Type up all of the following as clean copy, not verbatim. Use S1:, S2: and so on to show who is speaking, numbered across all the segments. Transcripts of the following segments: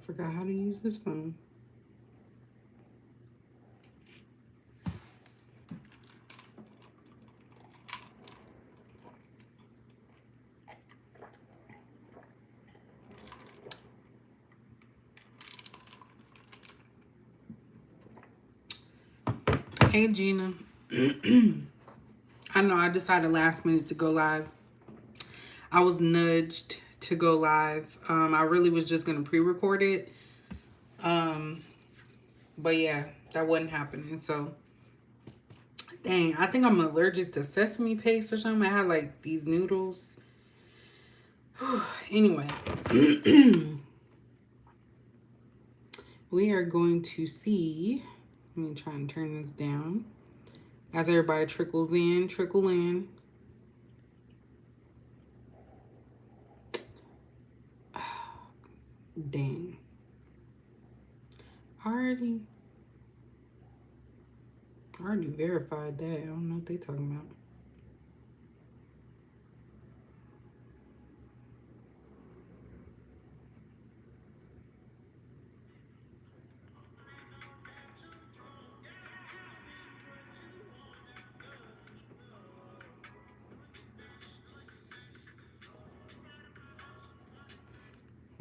S1: forgot how to use this phone. Hey, Gina. I know I decided last minute to go live. I was nudged to go live. I really was just going to pre-record it. But yeah, that wasn't happening. So, dang, I think I'm allergic to sesame paste or something. I had like these noodles. Anyway, we are going to see. Let me try and turn this down. As everybody trickle in. Dang. Already verified that. I don't know what they talking about.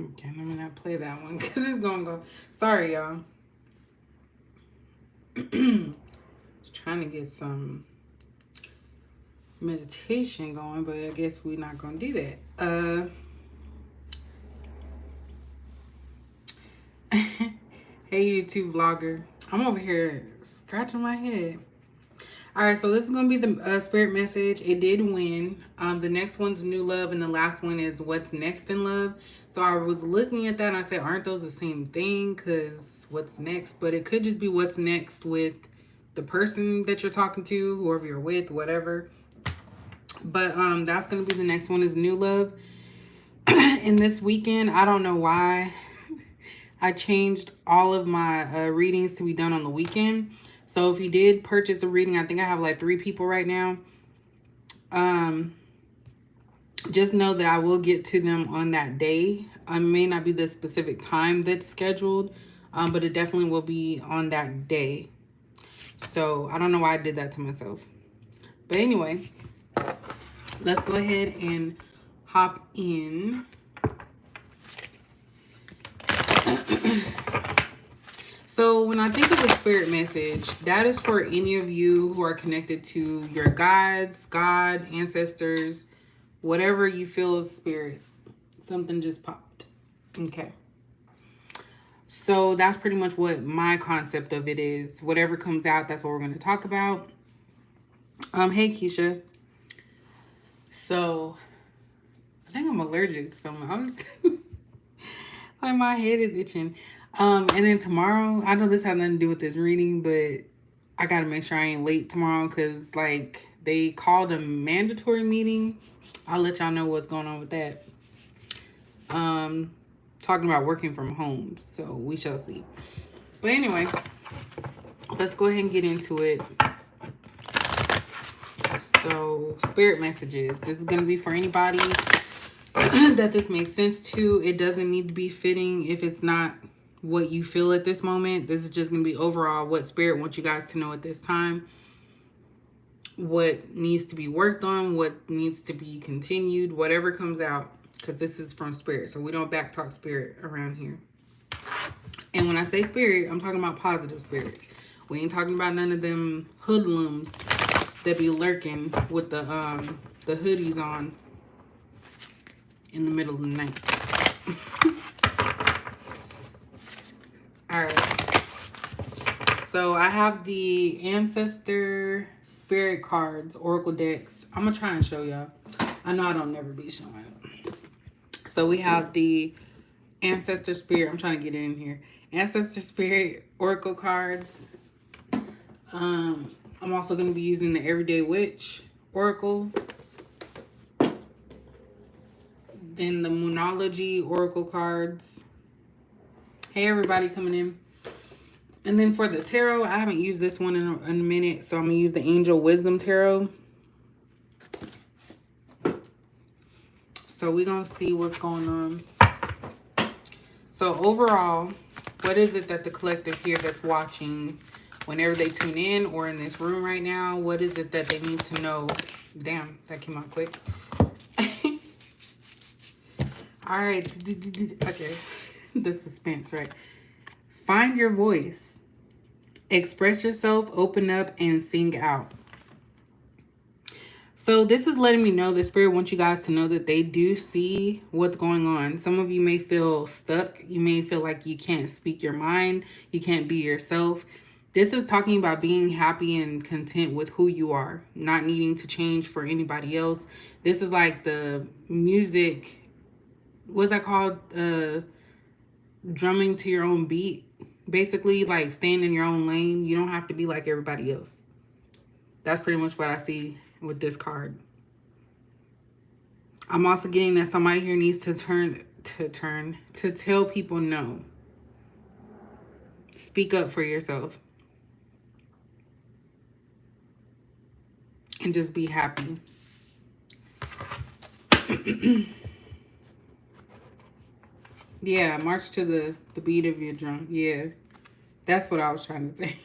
S1: Okay, let me not play that one because it's gonna go. Sorry, y'all. Just trying to get some meditation going, but I guess we're not gonna do that. Hey, YouTube vlogger. I'm over here scratching my head. All right, so this is going to be the spirit message. It did win. The next one's new love, and the last one is what's next in love. So I was looking at that, and I said, aren't those the same thing? Because what's next? But it could just be what's next with the person that you're talking to, whoever you're with, whatever. But that's going to be the next one is new love. And this weekend, I don't know why, I changed all of my readings to be done on the weekend. So if you did purchase a reading, I think I have like 3 people right now. Just know that I will get to them on that day. It may not be the specific time that's scheduled, but it definitely will be on that day. So I don't know why I did that to myself. But anyway, let's go ahead and hop in. So when I think of a spirit message, that is for any of you who are connected to your guides, God, ancestors, whatever you feel is spirit. Something just popped. Okay. So that's pretty much what my concept of it is. Whatever comes out, that's what we're going to talk about. Hey, Keisha. So I think I'm allergic to something. I'm just like my head is itching. And then tomorrow, I know this has nothing to do with this reading, but I got to make sure I ain't late tomorrow because, like, they called a mandatory meeting. I'll let y'all know what's going on with that. Talking about working from home, so we shall see. But anyway, let's go ahead and get into it. So, spirit messages. This is going to be for anybody that this makes sense to. It doesn't need to be fitting if it's not what you feel at this moment. This is just going to be overall what spirit wants you guys to know at this time. What needs to be worked on, what needs to be continued, whatever comes out, because this is from spirit. So we don't backtalk spirit around here. And when I say spirit, I'm talking about positive spirits. We ain't talking about none of them hoodlums that be lurking with the hoodies on in the middle of the night. All right. So I have the Ancestor Spirit cards, Oracle decks. I'm going to try and show y'all. I know I don't never be showing. So we have the Ancestor Spirit. I'm trying to get it in here. Ancestor Spirit Oracle cards. I'm also going to be using the Everyday Witch Oracle. Then the Moonology Oracle cards. Hey, everybody coming in. And then for the tarot, I haven't used this one in a minute, so I'm going to use the Angel Wisdom Tarot. So we're going to see what's going on. So So overall, what is it that the collective here that's watching, whenever they tune in or in this room right now, what is it that they need to know? Damn, that came out quick. All right. Okay. The suspense, right? Find your voice. Express yourself, open up, and sing out. So this is letting me know the spirit wants you guys to know that they do see what's going on. Some of you may feel stuck. You may feel like you can't speak your mind. You can't be yourself. This is talking about being happy and content with who you are, not needing to change for anybody else. This is like the music, what's that called? Drumming to your own beat. Basically, like staying in your own lane. You don't have to be like everybody else. That's pretty much what I see with this card. I'm also getting that somebody here needs to tell people no. Speak up for yourself. And just be happy. Yeah, march to the beat of your drum. Yeah, that's what I was trying to say.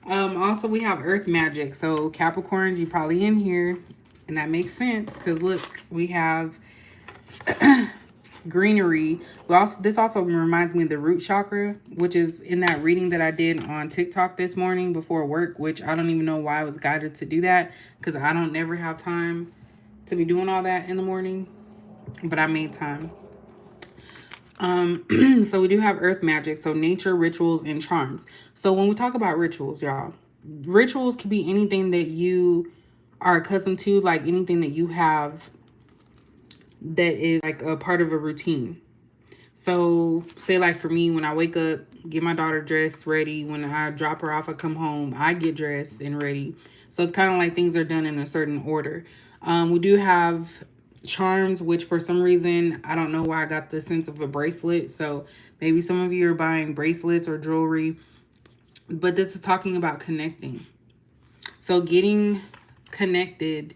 S1: Also, we have earth magic. So Capricorns, you probably in here. And that makes sense because look, we have greenery. This also reminds me of the root chakra, which is in that reading that I did on TikTok this morning before work, which I don't even know why I was guided to do that because I don't never have time to be doing all that in the morning, but I made time. So we do have earth magic, so nature, rituals, and charms. So when we talk about rituals, y'all, rituals could be anything that you are accustomed to, like anything that you have that is like a part of a routine. So say like for me, when I wake up, get my daughter dressed, ready. When I drop her off, I come home, I get dressed and ready. So it's kind of like things are done in a certain order. We do have charms, which for some reason, I don't know why I got the sense of a bracelet. So maybe some of you are buying bracelets or jewelry, but this is talking about connecting. So getting connected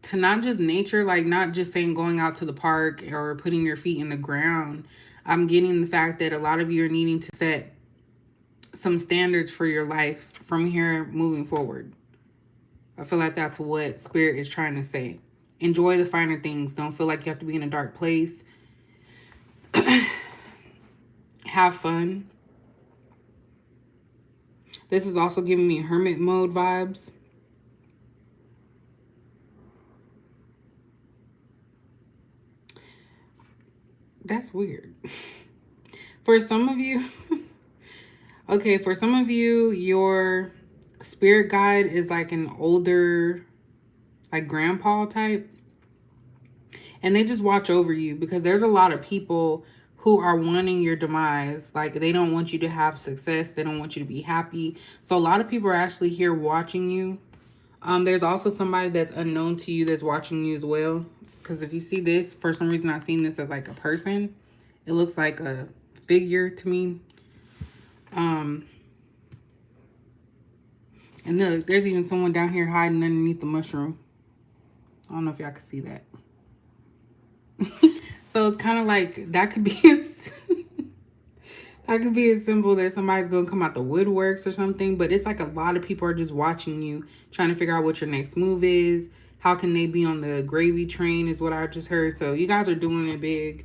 S1: to not just nature, like not just saying going out to the park or putting your feet in the ground. I'm getting the fact that a lot of you are needing to set some standards for your life from here moving forward. I feel like that's what Spirit is trying to say. Enjoy the finer things. Don't feel like you have to be in a dark place. Have fun. This is also giving me hermit mode vibes. That's weird. For some of you, okay, for some of you, your spirit guide is like an older, like grandpa type. And they just watch over you because there's a lot of people who are wanting your demise. Like they don't want you to have success. They don't want you to be happy. So a lot of people are actually here watching you. There's also somebody that's unknown to you that's watching you as well. Because if you see this, for some reason I've seen this as like a person. It looks like a figure to me. And look, there's even someone down here hiding underneath the mushroom. I don't know if y'all can see that. So it's kind of like that could be that could be a symbol that somebody's gonna come out the woodworks or something. But it's like a lot of people are just watching you, trying to figure out what your next move is. How can they be on the gravy train is what I just heard. So you guys are doing it big.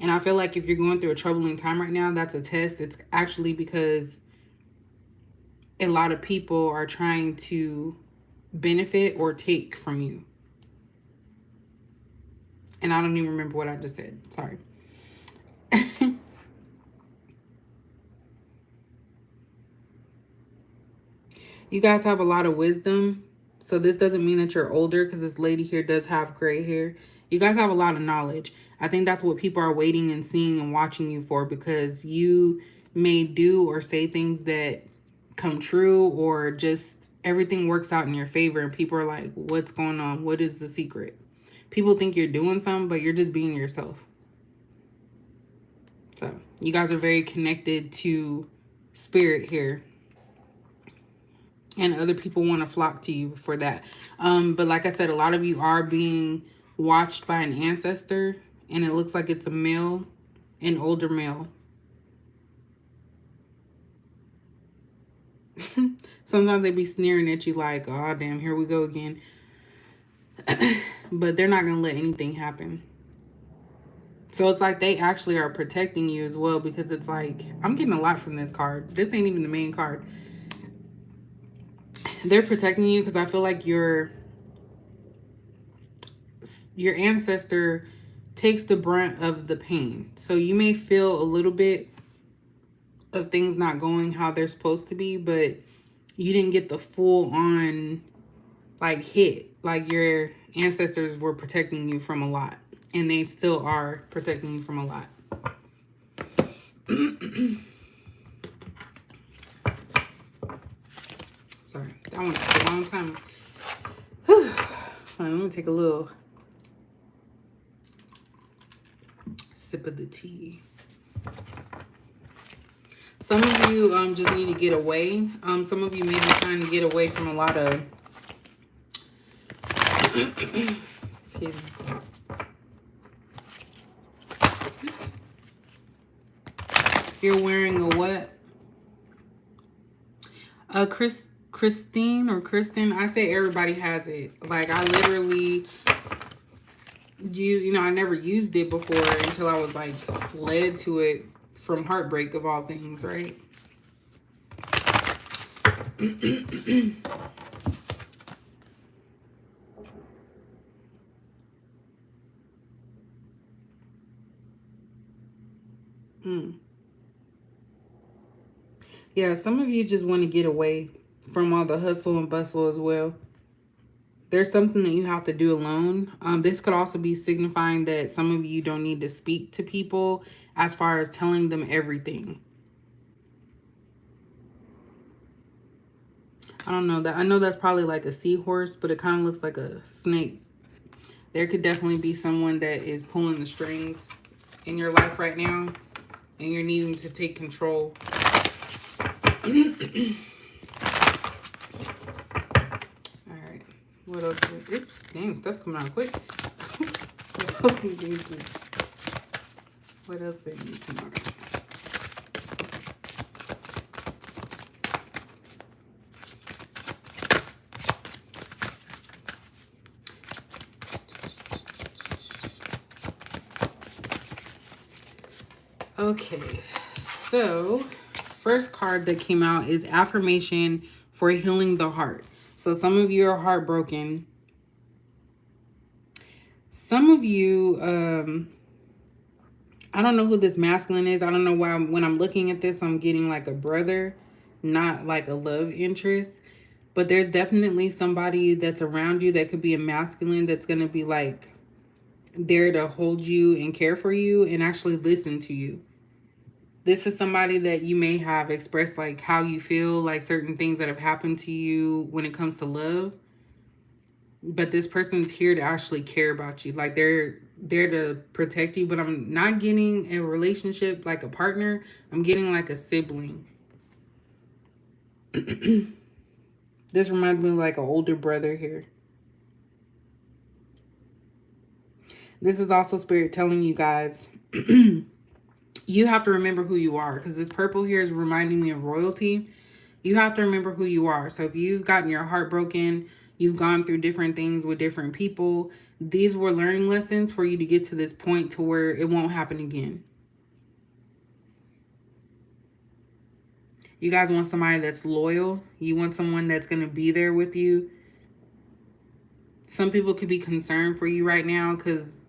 S1: And I feel like if you're going through a troubling time right now, that's a test. It's actually because a lot of people are trying to benefit or take from you. And I don't even remember what I just said. Sorry. You guys have a lot of wisdom. So this doesn't mean that you're older because this lady here does have gray hair. You guys have a lot of knowledge. I think that's what people are waiting and seeing and watching you for, because you may do or say things that come true, or just everything works out in your favor and people are like, what's going on? What is the secret? People think you're doing something, but you're just being yourself. So you guys are very connected to spirit here. And other people want to flock to you for that. But like I said, a lot of you are being watched by an ancestor. And it looks like it's a male. An older male. Sometimes they be sneering at you like, oh, damn, here we go again. But they're not going to let anything happen. So it's like they actually are protecting you as well, because it's like, I'm getting a lot from this card. This ain't even the main card. They're protecting you because I feel like your ancestor takes the brunt of the pain. So you may feel a little bit of things not going how they're supposed to be, but you didn't get the full on like hit. Like your ancestors were protecting you from a lot, and they still are protecting you from a lot. Sorry, that one took a long time. Whew. Fine, let me take a little sip of the tea. Some of you just need to get away. Some of you may be trying to get away from a lot of excuse me. Oops. You're wearing a what? Christine or Kristen. I say everybody has it. Like I literally I never used it before until I was like led to it from Heartbreak of all things, right? Yeah, some of you just want to get away from all the hustle and bustle as well. There's something that you have to do alone. This could also be signifying that some of you don't need to speak to people as far as telling them everything. I don't know that. I know that's probably like a seahorse, but it kind of looks like a snake. There could definitely be someone that is pulling the strings in your life right now, and you're needing to take control. All right. What else? Oops, dang, stuff coming out quick. What else did need to know? Okay, so first card that came out is affirmation for healing the heart. So some of you are heartbroken. Some of you, I don't know who this masculine is. I don't know why when I'm looking at this, I'm getting like a brother, not like a love interest. But there's definitely somebody that's around you that could be a masculine that's going to be like there to hold you and care for you and actually listen to you. This is somebody that you may have expressed like how you feel, like certain things that have happened to you when it comes to love. But this person's here to actually care about you. Like they're there to protect you. But I'm not getting a relationship like a partner. I'm getting like a sibling. This reminds me of like an older brother here. This is also Spirit telling you guys, you have to remember who you are. Because this purple here is reminding me of royalty. You have to remember who you are. So if you've gotten your heart broken, you've gone through different things with different people, these were learning lessons for you to get to this point to where it won't happen again. You guys want somebody that's loyal. You want someone that's going to be there with you. Some people could be concerned for you right now because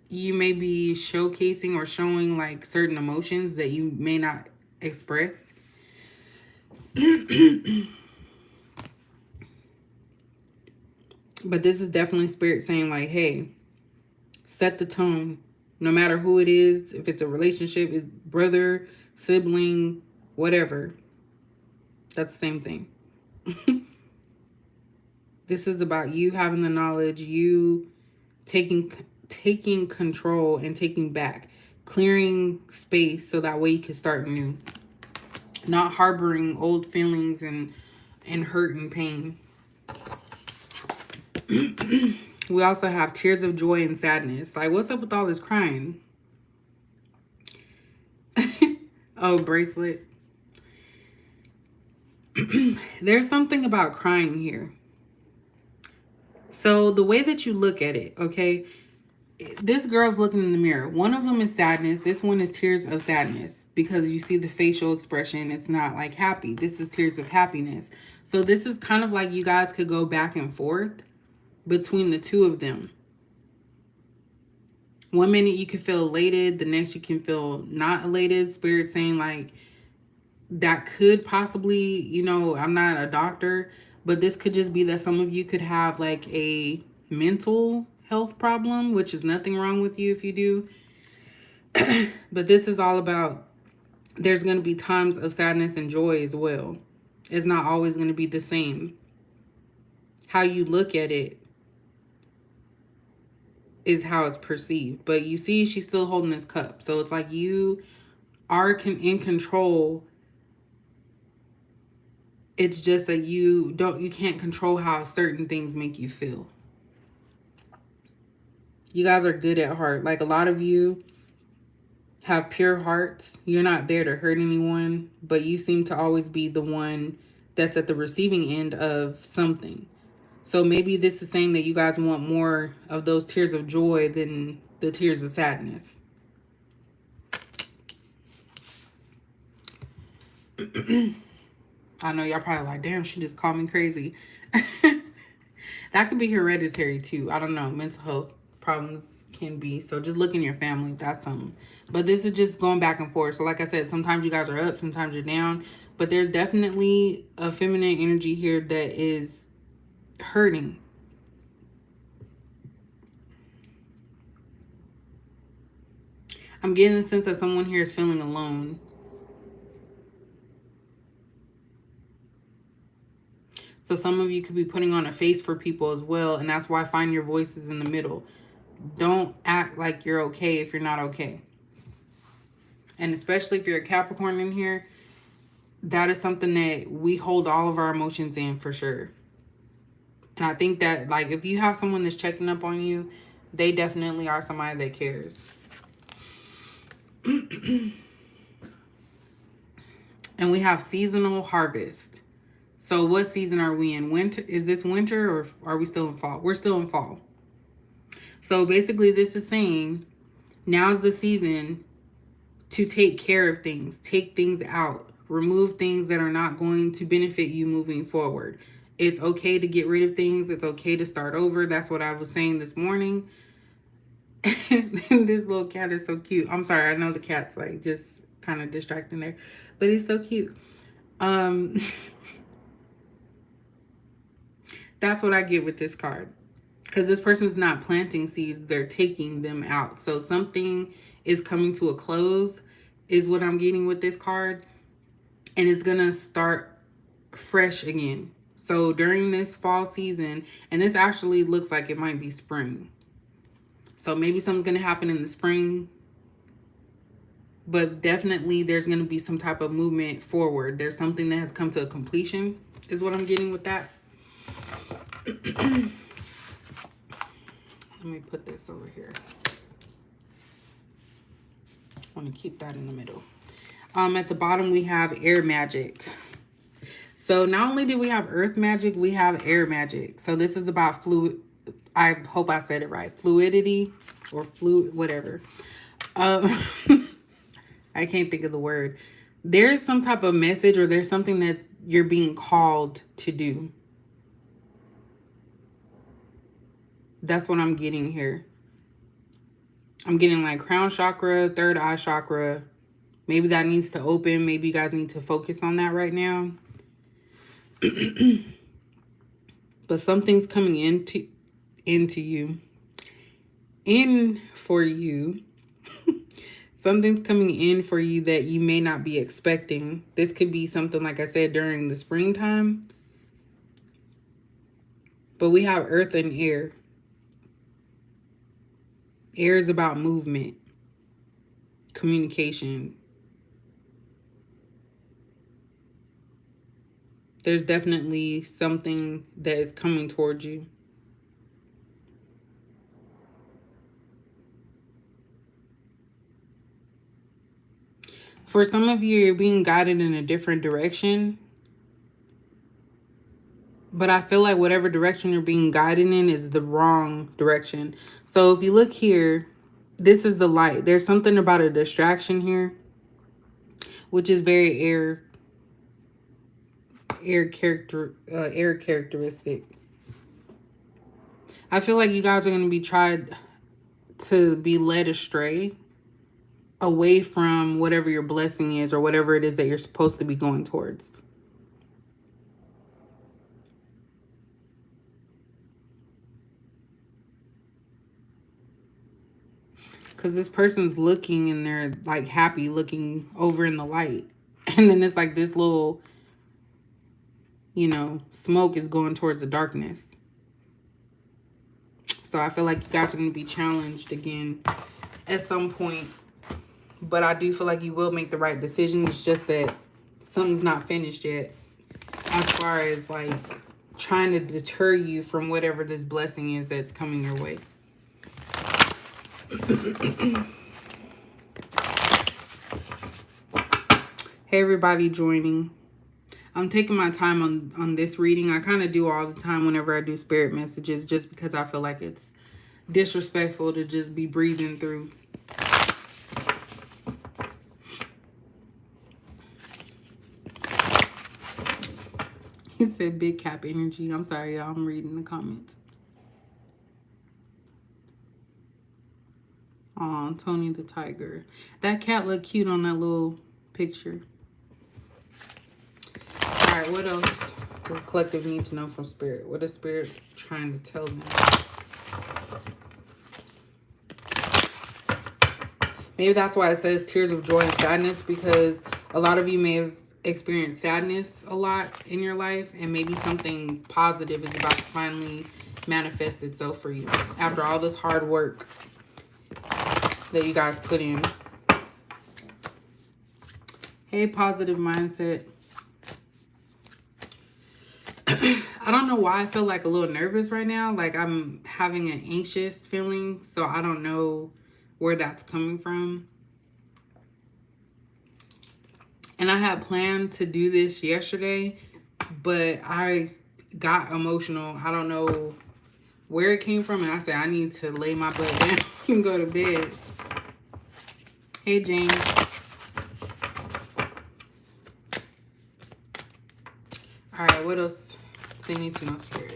S1: you may be showcasing or showing like certain emotions that you may not express. But this is definitely Spirit saying like, hey, set the tone. No matter who it is, if it's a relationship, brother, sibling, whatever. That's the same thing. This is about you having the knowledge, you taking control and taking back, clearing space so that way you can start new. Not harboring old feelings and hurt and pain. We also have tears of joy and sadness. Like, what's up with all this crying? Oh, bracelet. There's something about crying here. So the way that you look at it, okay, this girl's looking in the mirror. One of them is sadness. This one is tears of sadness because you see the facial expression. It's not like happy. This is tears of happiness. So this is kind of like you guys could go back and forth between the two of them. One minute you can feel elated. The next you can feel not elated. Spirit saying like that could possibly, you know, I'm not a doctor, but this could just be that some of you could have like a mental health problem, which is nothing wrong with you if you do. But this is all about there's going to be times of sadness and joy as well. It's not always going to be the same. How you look at it is how it's perceived. But you see, she's still holding this cup. So it's like you are in control. It's just that you can't control how certain things make you feel. You guys are good at heart. Like a lot of you have pure hearts. You're not there to hurt anyone, but you seem to always be the one that's at the receiving end of something. So maybe this is saying that you guys want more of those tears of joy than the tears of sadness. I know y'all probably like, damn, she just called me crazy. That could be hereditary too. I don't know. Mental health problems can be. So just look in your family. That's something. But this is just going back and forth. So like I said, sometimes you guys are up, sometimes you're down. But there's definitely a feminine energy here that is hurting. I'm getting the sense that someone here is feeling alone. So some of you could be putting on a face for people as well. And that's why find your voices in the middle. Don't act like you're okay if you're not okay. And especially if you're a Capricorn in here, that is something that we hold all of our emotions in for sure. And I think that like if you have someone that's checking up on you, they definitely are somebody that cares. And we have seasonal harvest. So what season are we in? Winter? Is this winter or are we still in fall? We're still in fall. So basically this is saying now's the season to take care of things, take things out, remove things that are not going to benefit you moving forward. It's okay to get rid of things. It's okay to start over. That's what I was saying this morning. This little cat is so cute. I'm sorry. I know the cat's like just kind of distracting there, but he's so cute. That's what I get with this card. Because this person's not planting seeds, they're taking them out. So something is coming to a close is what I'm getting with this card. And it's going to start fresh again. So during this fall season, and this actually looks like it might be spring. So maybe something's going to happen in the spring. But definitely there's going to be some type of movement forward. There's something that has come to a completion is what I'm getting with that. Let me put this over here. I want to keep that in the middle. At the bottom, we have air magic. So not only do we have earth magic, we have air magic. So this is about fluid. I hope I said it right. Fluidity or fluid, whatever. I can't think of the word. There's some type of message or there's something that's you're being called to do. That's what I'm getting here. I'm getting like crown chakra, third eye chakra. Maybe that needs to open. Maybe you guys need to focus on that right now. But something's coming into you. In for you. Something's coming in for you that you may not be expecting. This could be something, like I said, during the springtime. But we have earth and air. Air is about movement, communication. There's definitely something that is coming towards you. For some of you, you're being guided in a different direction. But I feel like whatever direction you're being guided in is the wrong direction. So if you look here, this is the light. There's something about a distraction here, which is very air characteristic. I feel like you guys are going to be tried to be led astray away from whatever your blessing is or whatever it is that you're supposed to be going towards. Because this person's looking and they're like happy looking over in the light. And then it's like this little, smoke is going towards the darkness. So I feel like you guys are going to be challenged again at some point. But I do feel like you will make the right decision. It's just that something's not finished yet. As far as like trying to deter you from whatever this blessing is that's coming your way. Hey everybody joining. I'm taking my time on this reading. I kind of do all the time whenever I do spirit messages, just because I feel like it's disrespectful to just be breezing through. He said big cap energy. I'm sorry, y'all. I'm reading the comments. Aw, Tony the tiger. That cat looked cute on that little picture. All right, what else does collective need to know from spirit? What is spirit trying to tell them? Maybe that's why it says tears of joy and sadness, because a lot of you may have experienced sadness a lot in your life, and maybe something positive is about to finally manifest itself for you after all this hard work that you guys put in. Hey, positive mindset. I don't know why I feel like a little nervous right now. Like I'm having an anxious feeling, so I don't know where that's coming from. And I had planned to do this yesterday, but I got emotional. I don't know where it came from, and I said I need to lay my butt down and go to bed. Hey, James. All right, what else they need to know, spirit?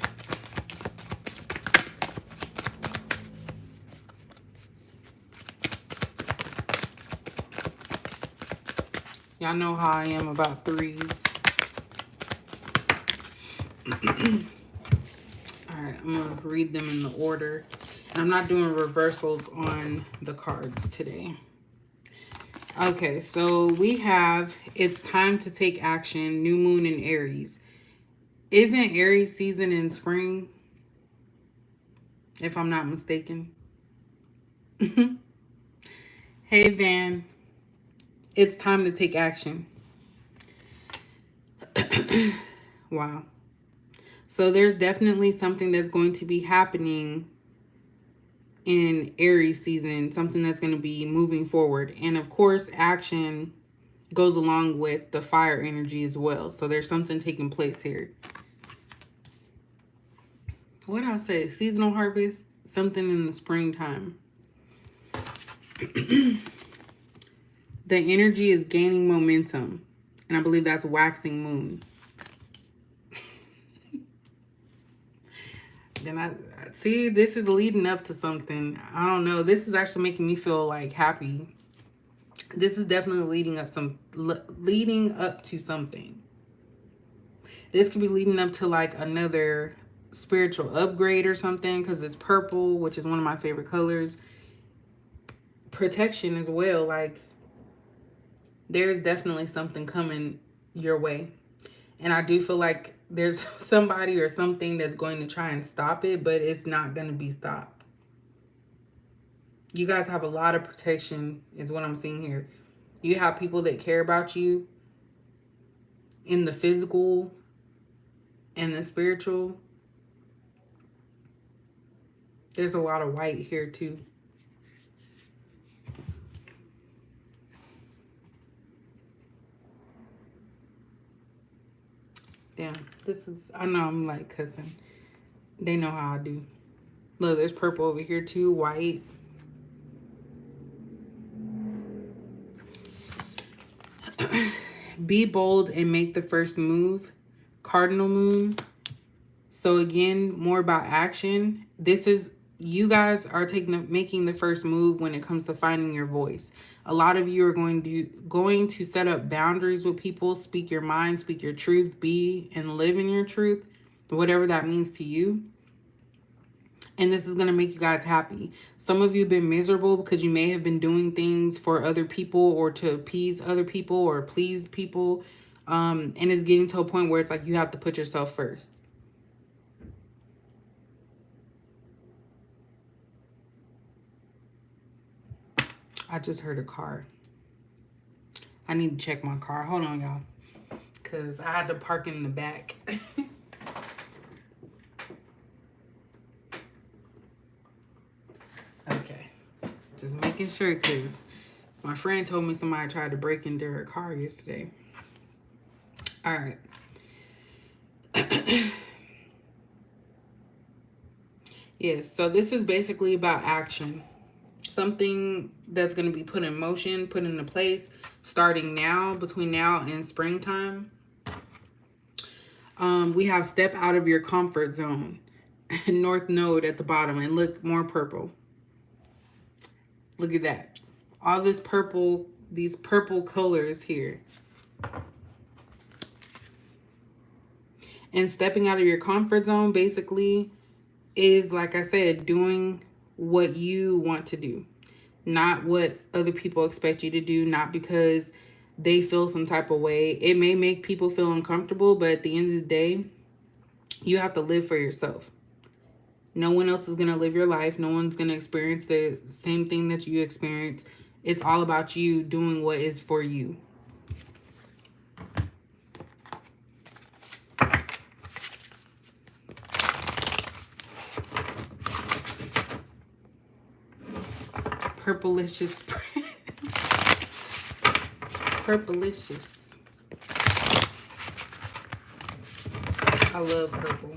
S1: Y'all know how I am about threes. All right, I'm going to read them in the order. And I'm not doing reversals on the cards today. Okay, so we have, it's time to take action, new moon in Aries. Isn't Aries season in spring? If I'm not mistaken. Hey, Van. It's time to take action. Wow. So there's definitely something that's going to be happening in Aries season, something that's going to be moving forward. And of course, action goes along with the fire energy as well. So there's something taking place here. What did I say? Seasonal harvest, something in the springtime. The energy is gaining momentum. And I believe that's waxing moon. Then I see this is leading up to something. I don't know. This is actually making me feel like happy. This is definitely leading up to something. This could be leading up to like another spiritual upgrade or something, because it's purple, which is one of my favorite colors. Protection as well. Like there's definitely something coming your way. And I do feel like there's somebody or something that's going to try and stop it, but it's not going to be stopped. You guys have a lot of protection is what I'm seeing here. You have people that care about you in the physical and the spiritual. There's a lot of white here too. This is, I know I'm like cussing. They know how I do. Look, there's purple over here too, white. Be bold and make the first move. Cardinal moon. So again, more about action. This is, you guys are making the first move when it comes to finding your voice. A lot of you are going to set up boundaries with people, speak your mind, speak your truth, be and live in your truth, whatever that means to you. And this is going to make you guys happy. Some of you have been miserable because you may have been doing things for other people or to appease other people or please people. And it's getting to a point where it's like you have to put yourself first. I just heard a car. I need to check my car. Hold on, y'all. Because I had to park in the back. Okay. Just making sure, because my friend told me somebody tried to break into her car yesterday. All right. Yes, so this is basically about action. Something that's going to be put in motion, put into place, starting now, between now and springtime. We have step out of your comfort zone. North node at the bottom, and look, more purple. Look at that. All this purple, these purple colors here. And stepping out of your comfort zone basically is, like I said, doing what you want to do, not what other people expect you to do, not because they feel some type of way. It may make people feel uncomfortable, but at the end of the day, you have to live for yourself. No one else is going to live your life. No one's going to experience the same thing that you experience. It's all about you doing what is for you. Purplicious. Purplicious. I love purple.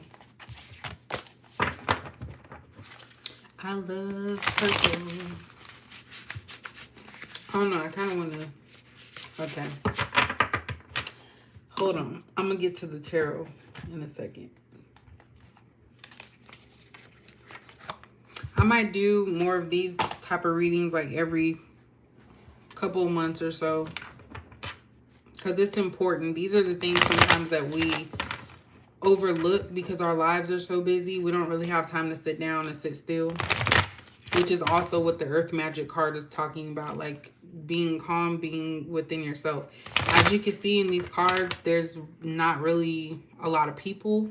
S1: I love purple. Oh no, I kind of want to. Okay. Hold on. I'm going to get to the tarot in a second. I might do more of these type of readings like every couple of months or so, because it's important. These are the things sometimes that we overlook because our lives are so busy. We don't really have time to sit down and sit still, which is also what the Earth Magic card is talking about, like being calm, being within yourself. As you can see in these cards, there's not really a lot of people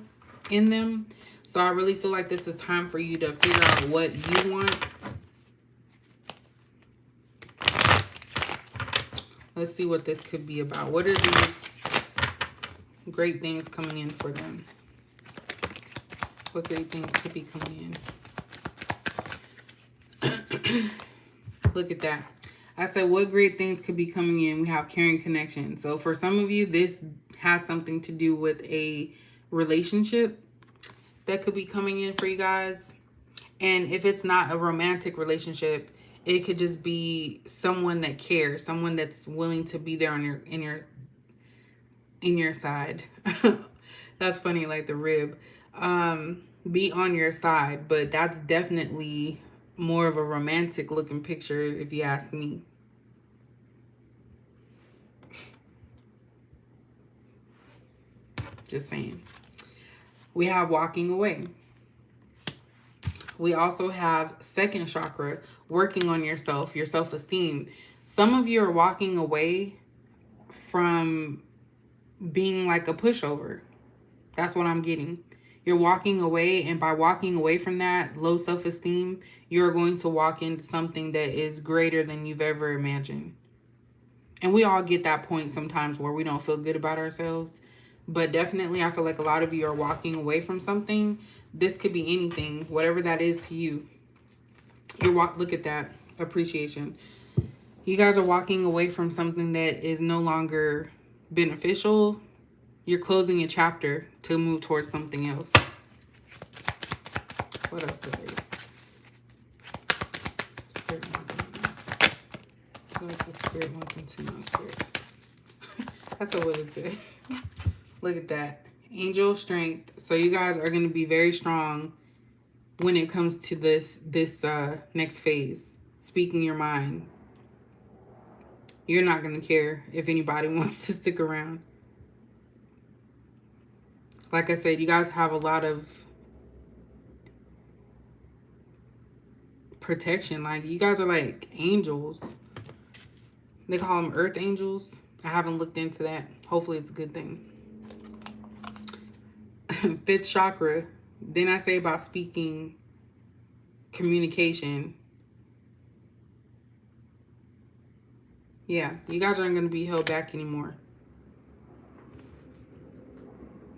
S1: in them. So I really feel like this is time for you to figure out what you want. Let's see what this could be about. What are these great things coming in for them? What great things could be coming in? Look at that. I said, what great things could be coming in? We have caring connection. So for some of you, this has something to do with a relationship that could be coming in for you guys. And if it's not a romantic relationship, it could just be someone that cares, someone that's willing to be there on in your side. That's funny, like the rib. Be on your side, but that's definitely more of a romantic looking picture if you ask me. Just saying. We have walking away. We also have second chakra, working on yourself, your self-esteem. Some of you are walking away from being like a pushover. That's what I'm getting. You're walking away, and by walking away from that low self-esteem, you're going to walk into something that is greater than you've ever imagined. And we all get that point sometimes where we don't feel good about ourselves. But definitely, I feel like a lot of you are walking away from something. This could be anything, whatever that is to you. Look at that. Appreciation. You guys are walking away from something that is no longer beneficial. You're closing a chapter to move towards something else. What else did they? Spirit mountain. What does the spirit mountain to my spirit? That's what it said. Look at that. Angel strength. So you guys are going to be very strong when it comes to this next phase. Speaking your mind. You're not going to care if anybody wants to stick around. Like I said, you guys have a lot of protection. Like, you guys are like angels. They call them earth angels. I haven't looked into that. Hopefully it's a good thing. Fifth chakra. Then I say about speaking, communication. Yeah, you guys aren't going to be held back anymore.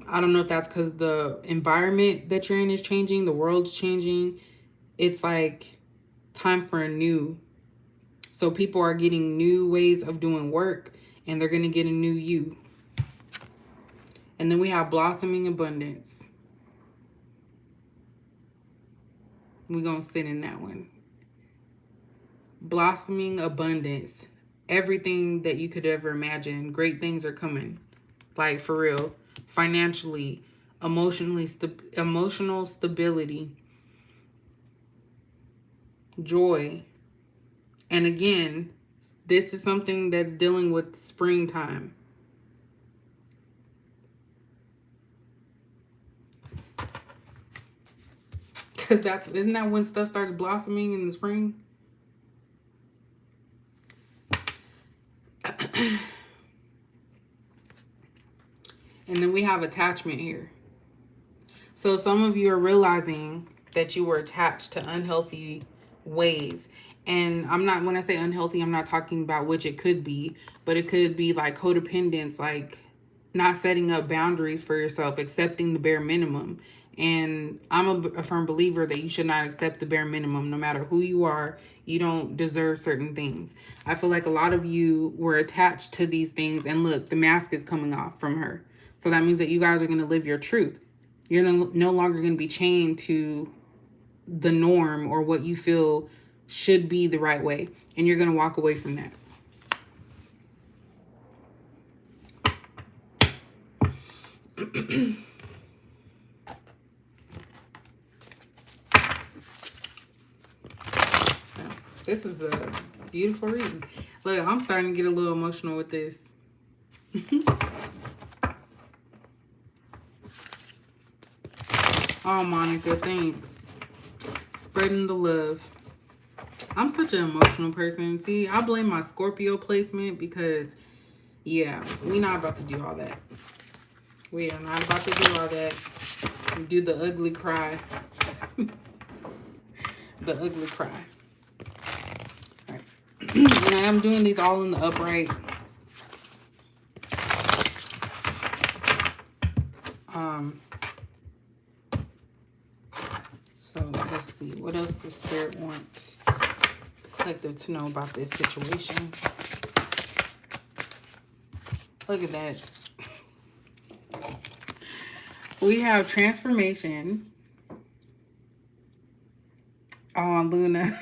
S1: I don't know if that's because the environment that you're in is changing. The world's changing. It's like time for a new. So people are getting new ways of doing work, and they're going to get a new you. And then we have blossoming abundance. We're going to sit in that one. Blossoming abundance. Everything that you could ever imagine. Great things are coming. Like, for real. Financially, emotionally, emotional stability. Joy. And again, this is something that's dealing with springtime. Because isn't that when stuff starts blossoming in the spring? And then we have attachment here. So some of you are realizing that you were attached to unhealthy ways. And when I say unhealthy, I'm not talking about which it could be, but it could be like codependence, like not setting up boundaries for yourself, accepting the bare minimum. And I'm a firm believer that you should not accept the bare minimum. No matter who you are, you don't deserve certain things. I feel like a lot of you were attached to these things. And look, the mask is coming off from her. So that means that you guys are going to live your truth. You're no longer going to be chained to the norm or what you feel should be the right way. And you're going to walk away from that. This is a beautiful reading. Look, I'm starting to get a little emotional with this. Oh, Monica, thanks. Spreading the love. I'm such an emotional person. See, I blame my Scorpio placement because, yeah, we're not about to do all that. We are not about to do all that. Do the ugly cry. The ugly cry. All right. And I am doing these all in the upright. So let's see. What else does Spirit want the collective to know about this situation? Look at that. We have transformation. Oh, Luna.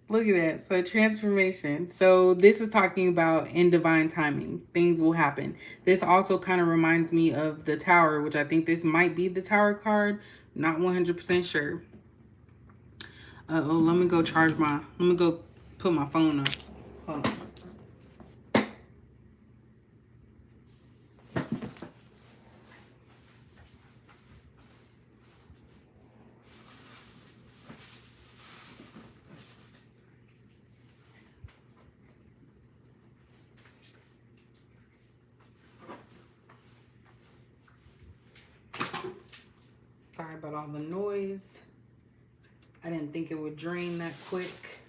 S1: Look at that. So transformation. So this is talking about in divine timing. Things will happen. This also kind of reminds me of the Tower, which I think this might be the Tower card. Not 100% sure. Let me go let me go put my phone up. Hold on. Sorry about all the noise. I didn't think it would drain that quick.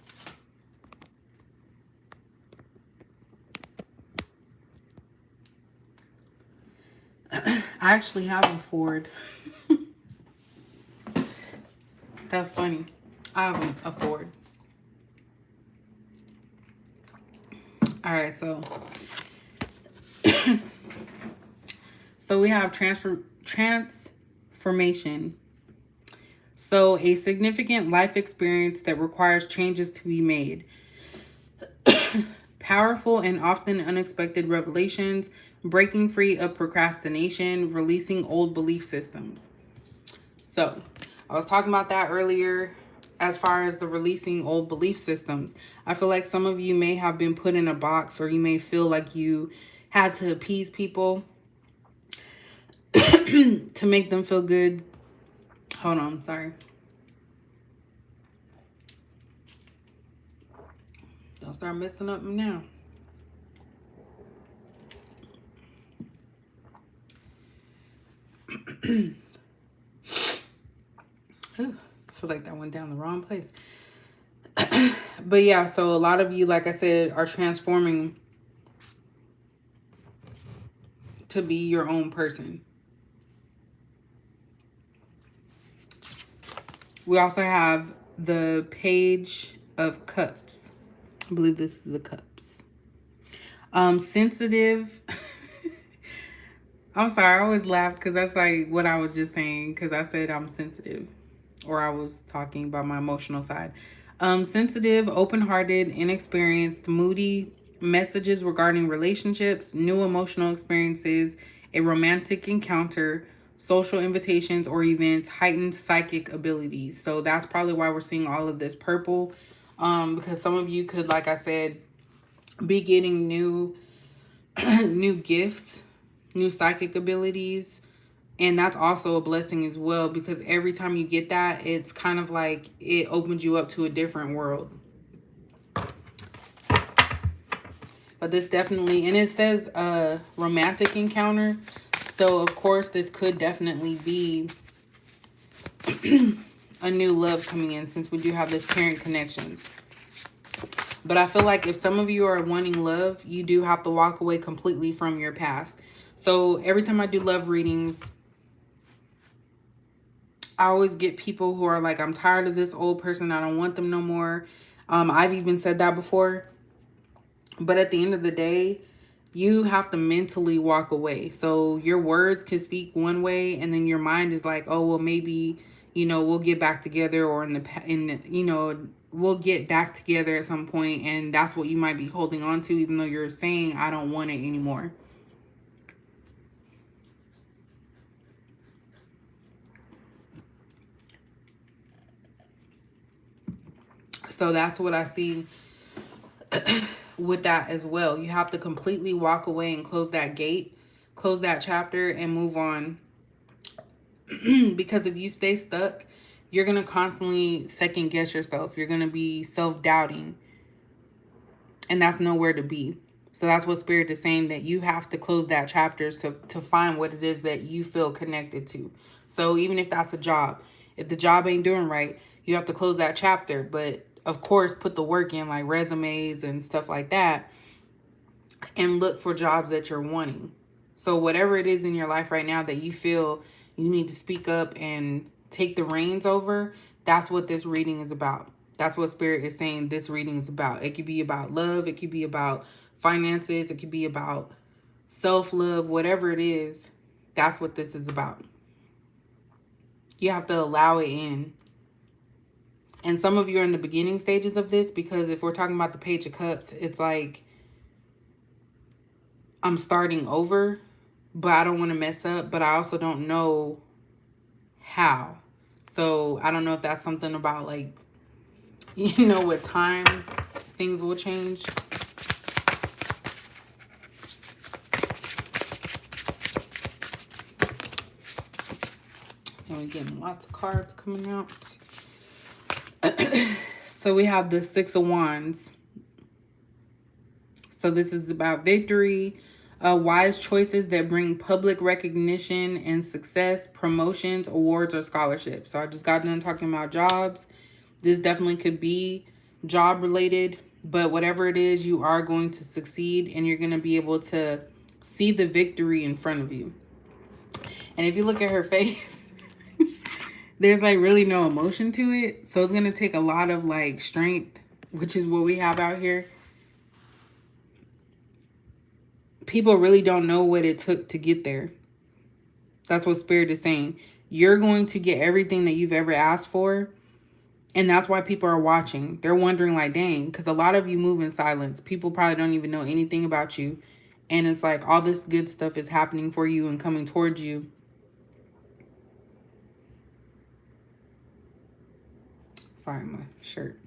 S1: I actually have a Ford. That's funny. I have a Ford. All right, so So we have transformation. So a significant life experience that requires changes to be made. Powerful and often unexpected revelations, breaking free of procrastination, releasing old belief systems. So I was talking about that earlier as far as the releasing old belief systems. I feel like some of you may have been put in a box, or you may feel like you had to appease people to make them feel good. Hold on, sorry. Don't start messing up now. Ooh, I feel like that went down the wrong place. But yeah, so a lot of you, like I said, are transforming to be your own person. We also have the Page of Cups. I believe this is the cups. Sensitive. I'm sorry, I always laugh because that's like what I was just saying, because I said I'm sensitive, or I was talking about my emotional side. Sensitive, open-hearted, inexperienced, moody, messages regarding relationships, new emotional experiences, a romantic encounter, social invitations or events, heightened psychic abilities. So that's probably why we're seeing all of this purple, because some of you could, like I said, be getting new new gifts, new psychic abilities. And that's also a blessing as well, because every time you get that, it's kind of like it opens you up to a different world. But this definitely, and it says a romantic encounter. So of course this could definitely be a new love coming in, since we do have this parent connections. But I feel like if some of you are wanting love, you do have to walk away completely from your past. So every time I do love readings, I always get people who are like, I'm tired of this old person. I don't want them no more. I've even said that before. But at the end of the day, you have to mentally walk away. So your words can speak one way, and then your mind is like, oh, well, maybe, we'll get back together, or we'll get back together at some point. And that's what you might be holding on to, even though you're saying, I don't want it anymore. So that's what I see with that as well. You have to completely walk away and close that gate, close that chapter, and move on. Because if you stay stuck, you're going to constantly second guess yourself. You're going to be self-doubting. And that's nowhere to be. So that's what Spirit is saying, that you have to close that chapter to find what it is that you feel connected to. So even if that's a job, if the job ain't doing right, you have to close that chapter. But of course, put the work in, like resumes and stuff like that, and look for jobs that you're wanting. So whatever it is in your life right now that you feel you need to speak up and take the reins over, that's what this reading is about. That's what Spirit is saying this reading is about. It could be about love. It could be about finances. It could be about self-love. Whatever it is, that's what this is about. You have to allow it in. And some of you are in the beginning stages of this, because if we're talking about the Page of Cups, it's like, I'm starting over, but I don't want to mess up, but I also don't know how. So I don't know if that's something about, like, with time, things will change. And we're getting lots of cards coming out. So we have the Six of Wands. So this is about victory, wise choices that bring public recognition and success, promotions, awards, or scholarships. So I just got done talking about jobs. This definitely could be job related, but whatever it is, you are going to succeed, and you're going to be able to see the victory in front of you. And if you look at her face, there's like really no emotion to it. So it's going to take a lot of like strength, which is what we have out here, People really don't know what it took to get there. That's what Spirit is saying. You're going to get everything that you've ever asked for. And that's why people are watching. They're wondering, like, dang, because a lot of you move in silence. People probably don't even know anything about you. And it's like all this good stuff is happening for you and coming towards you. Sorry, my shirt.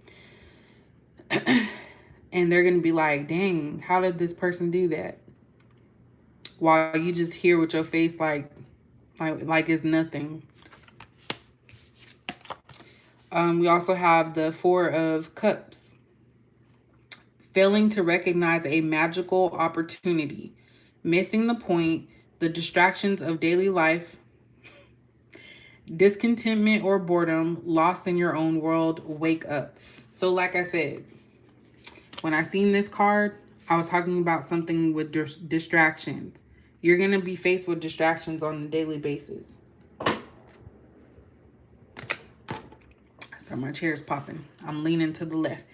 S1: And they're going to be like, dang, how did this person do that? While you just hear with your face like it's nothing. We also have the Four of Cups. Failing to recognize a magical opportunity. Missing the point. The distractions of daily life. Discontentment or boredom. Lost in your own world. Wake up. So like I said, when I seen this card, I was talking about something with distractions. You're going to be faced with distractions on a daily basis. So my chair's popping. I'm leaning to the left.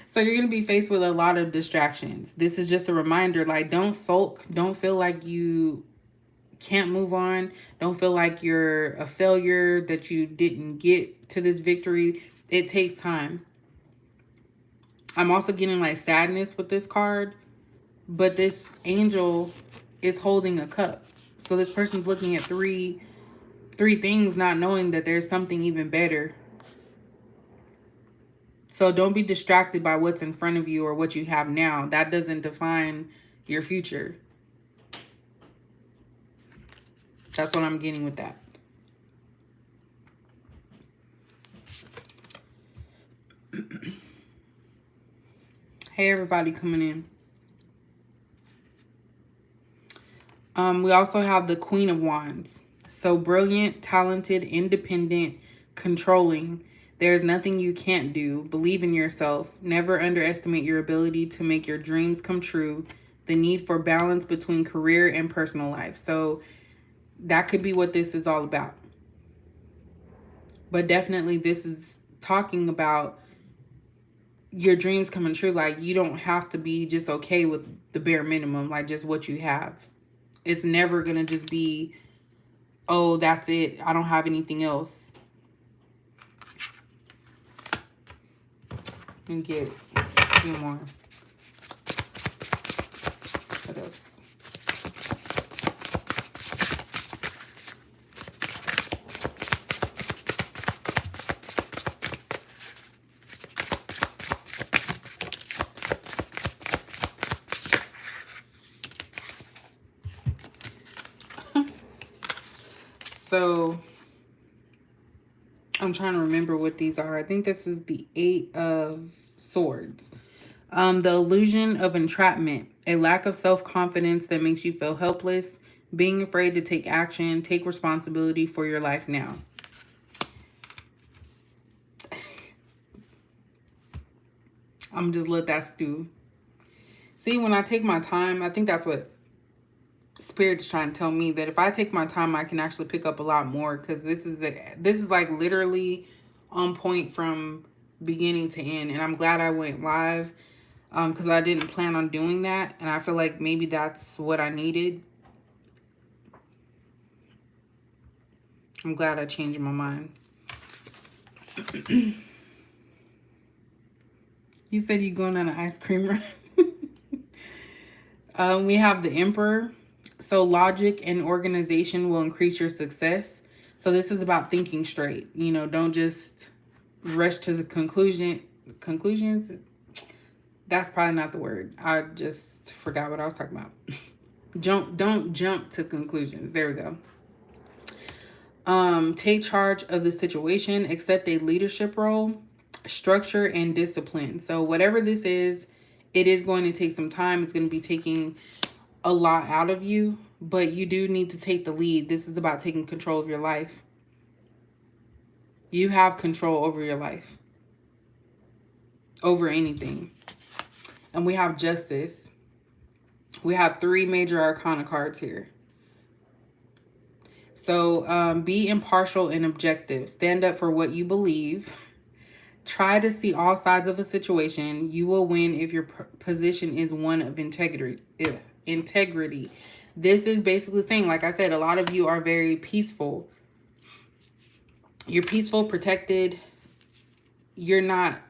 S1: So you're going to be faced with a lot of distractions. This is just a reminder, like, don't sulk. Don't feel like you can't move on. Don't feel like you're a failure, that you didn't get to this victory. It takes time. I'm also getting like sadness with this card, but this angel is holding a cup. So this person's looking at three things, not knowing that there's something even better. So don't be distracted by what's in front of you or what you have now. That doesn't define your future. That's what I'm getting with that. Hey, everybody coming in. We also have the Queen of Wands. So brilliant, talented, independent, controlling. There's nothing you can't do. Believe in yourself. Never underestimate your ability to make your dreams come true. The need for balance between career and personal life. So that could be what this is all about. But definitely this is talking about your dreams coming true. Like, you don't have to be just okay with the bare minimum, like just what you have. It's never going to just be, oh, that's it. I don't have anything else. And get a few more. What else? So I'm trying to remember what these are. I think this is the 8 of Swords. The illusion of entrapment, a lack of self-confidence that makes you feel helpless, being afraid to take action, take responsibility for your life now. I'm just let that stew. See, when I take my time, I think that's what Spirit is trying to tell me, that if I take my time, I can actually pick up a lot more, because this is like literally on point from beginning to end. And I'm glad I went live, because I didn't plan on doing that, and I feel like maybe that's what I needed. I'm glad I changed my mind. You said you're going on an ice cream run. We have the Emperor. So logic and organization will increase your success. So this is about thinking straight. You know, don't just rush to the conclusions. That's probably not the word. I just forgot what I was talking about. Don't jump to conclusions. There we go. Take charge of the situation, accept a leadership role, structure and discipline. So whatever this is, it is going to take some time. It's going to be taking a lot out of you, but you do need to take the lead. This is about taking control of your life. You have control over your life, over anything. And we have Justice. We have 3 major arcana cards here. So be impartial and objective. Stand up for what you believe. Try to see all sides of a situation. You will win if your position is one of integrity. Integrity. This is basically saying, like I said, a lot of you are very peaceful. You're peaceful, protected. You're not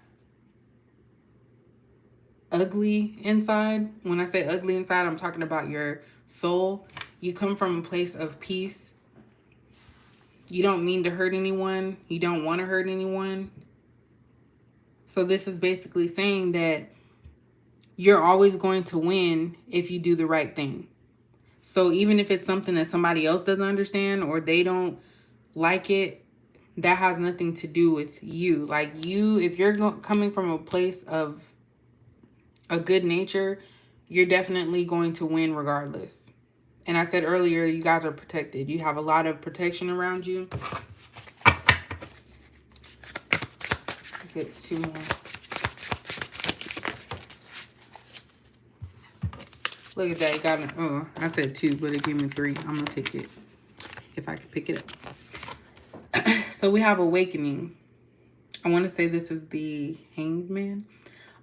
S1: ugly inside. When I say ugly inside, I'm talking about your soul. You come from a place of peace. You don't mean to hurt anyone. You don't want to hurt anyone. So this is basically saying that you're always going to win if you do the right thing. So even if it's something that somebody else doesn't understand or they don't like it, that has nothing to do with you. Like you, if you're coming from a place of a good nature, you're definitely going to win regardless. And I said earlier, you guys are protected. You have a lot of protection around you. Get 2 more. Look at that. It got oh, I said 2, but it gave me 3. I'm going to take it if I can pick it up. So we have awakening. I want to say this is the Hanged Man.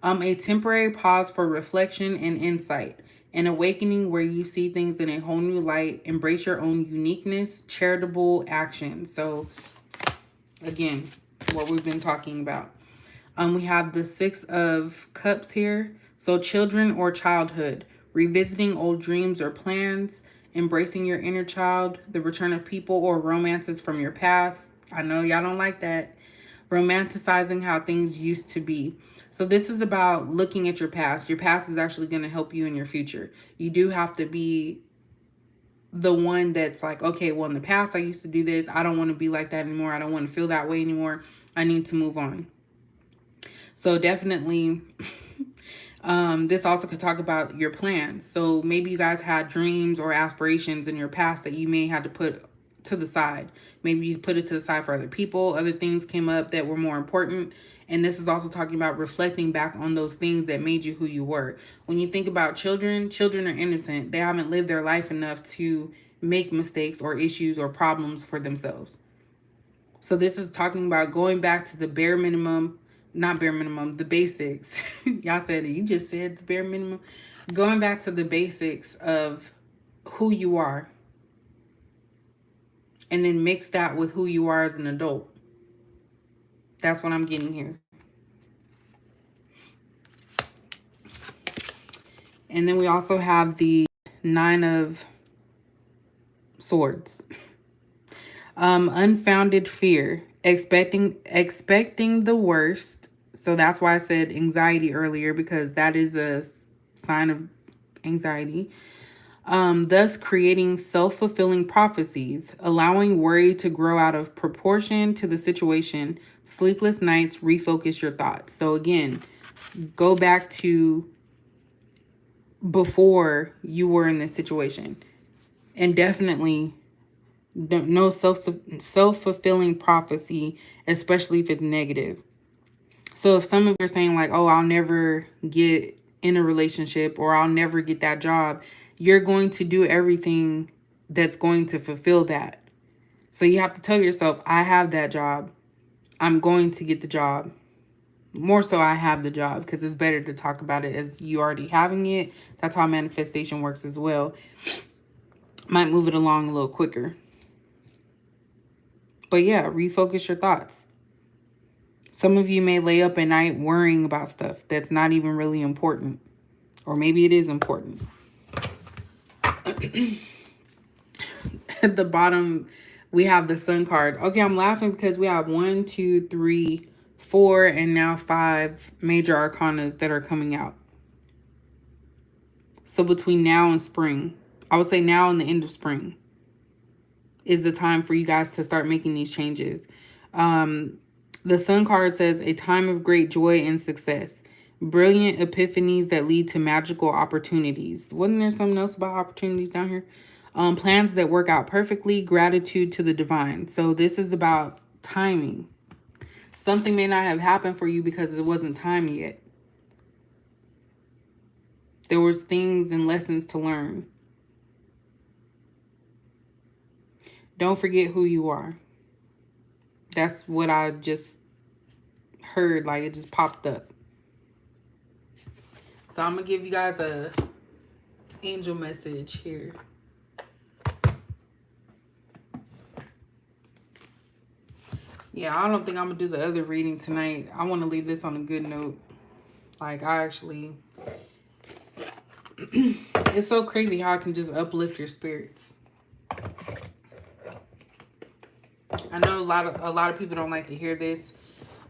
S1: A temporary pause for reflection and insight. An awakening where you see things in a whole new light. Embrace your own uniqueness. Charitable action. So again, what we've been talking about. We have the 6 of Cups here. So children or childhood. Revisiting old dreams or plans. Embracing your inner child. The return of people or romances from your past. I know y'all don't like that. Romanticizing how things used to be. So this is about looking at your past. Your past is actually going to help you in your future. You do have to be the one that's like, okay, well, in the past, I used to do this. I don't want to be like that anymore. I don't want to feel that way anymore. I need to move on. So definitely, this also could talk about your plans. So maybe you guys had dreams or aspirations in your past that you may have to put to the side. Maybe you put it to the side for other people. Other things came up that were more important. And this is also talking about reflecting back on those things that made you who you were. When you think about children, children are innocent. They haven't lived their life enough to make mistakes or issues or problems for themselves. So this is talking about going back to the bare minimum, not bare minimum, the basics. Y'all said it. You just said the bare minimum. Going back to the basics of who you are. And then mix that with who you are as an adult. That's what I'm getting here. And then we also have the 9 of Swords. Unfounded fear. Expecting the worst. So that's why I said anxiety earlier, because that is a sign of anxiety. Thus creating self-fulfilling prophecies, allowing worry to grow out of proportion to the situation. Sleepless nights, refocus your thoughts. So again, go back to before you were in this situation. And definitely no self-fulfilling prophecy, especially if it's negative. So if some of you are saying like, oh, I'll never get in a relationship or I'll never get that job, you're going to do everything that's going to fulfill that. So you have to tell yourself, I have that job. I'm going to get the job. More so, I have the job, because it's better to talk about it as you already having it. That's how manifestation works as well. Might move it along a little quicker. But yeah, refocus your thoughts. Some of you may lay up at night worrying about stuff that's not even really important. Or maybe it is important. At the bottom, we have the Sun card. Okay, I'm laughing because we have 1, 2, 3, 4, and now 5 major arcanas that are coming out. So between now and spring, I would say now and the end of spring is the time for you guys to start making these changes. The Sun card says a time of great joy and success. Brilliant epiphanies that lead to magical opportunities. Wasn't there something else about opportunities down here? Plans that work out perfectly. Gratitude to the divine. So this is about timing. Something may not have happened for you because it wasn't time yet. There was things and lessons to learn. Don't forget who you are. That's what I just heard, like it just popped up. So I'm gonna give you guys a angel message here. Yeah, I don't think I'm gonna do the other reading tonight. I want to leave this on a good note. Like, I actually, it's so crazy how I can just uplift your spirits. I know a lot of people don't like to hear this,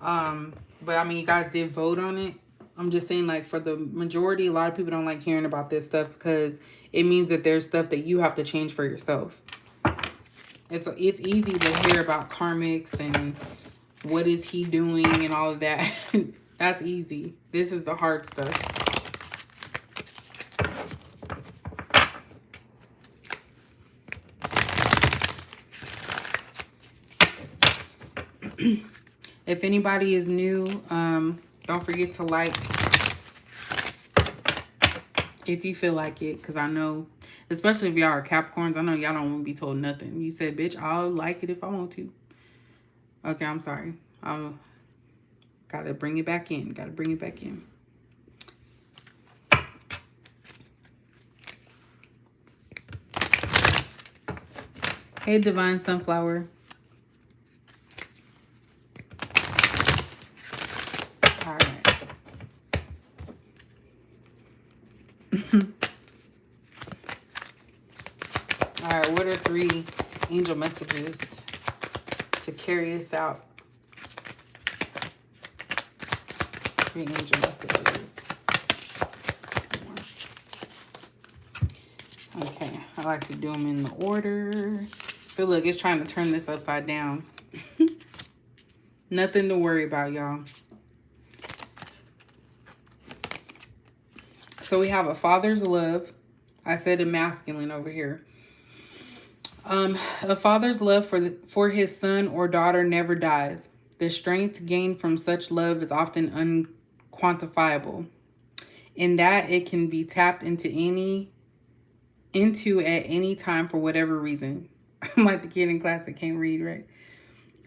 S1: but I mean, you guys did vote on it. I'm just saying, like, for the majority, a lot of people don't like hearing about this stuff because it means that there's stuff that you have to change for yourself. It's easy to hear about karmics and what is he doing and all of that. That's easy. This is the hard stuff. If anybody is new, don't forget to like if you feel like it, because I know, especially if y'all are Capricorns, I know y'all don't want to be told nothing. You said, bitch, I'll like it if I want to. Okay, I'm sorry. I'll gotta bring it back in. Gotta bring it back in. Hey, Divine Sunflower. All right. All right, what are 3 angel messages to carry us out? 3 angel messages. Okay, I like to do them in the order. So look, it's trying to turn this upside down. Nothing to worry about, y'all. So we have a father's love. I said a masculine over here. A father's love for his son or daughter never dies. The strength gained from such love is often unquantifiable, in that it can be tapped into at any time for whatever reason. I'm like the kid in class that can't read, right?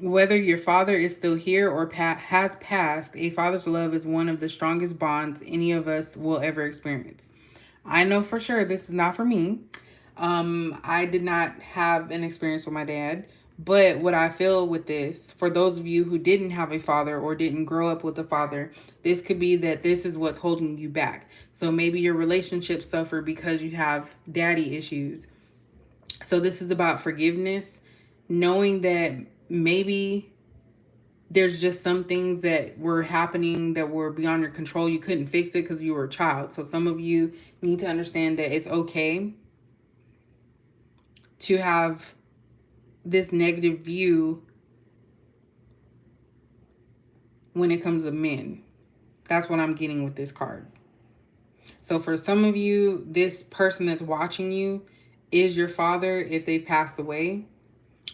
S1: Whether your father is still here or has passed, a father's love is one of the strongest bonds any of us will ever experience. I know for sure this is not for me. I did not have an experience with my dad, but what I feel with this, for those of you who didn't have a father or didn't grow up with a father, this could be that this is what's holding you back. So maybe your relationships suffer because you have daddy issues. So this is about forgiveness, knowing that maybe there's just some things that were happening that were beyond your control. You couldn't fix it because you were a child. So some of you need to understand that it's okay to have this negative view when it comes to men. That's what I'm getting with this card. So for some of you, this person that's watching you is your father if they passed away.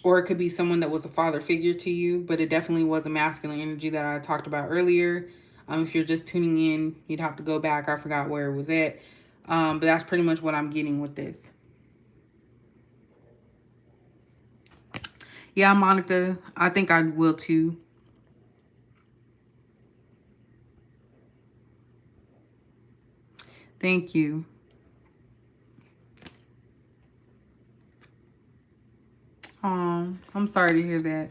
S1: Or it could be someone that was a father figure to you, but it definitely was a masculine energy that I talked about earlier. If you're just tuning in, you'd have to go back. I forgot where it was at. But that's pretty much what I'm getting with this. Yeah, Monica, I think I will too. Thank you. Oh, I'm sorry to hear that.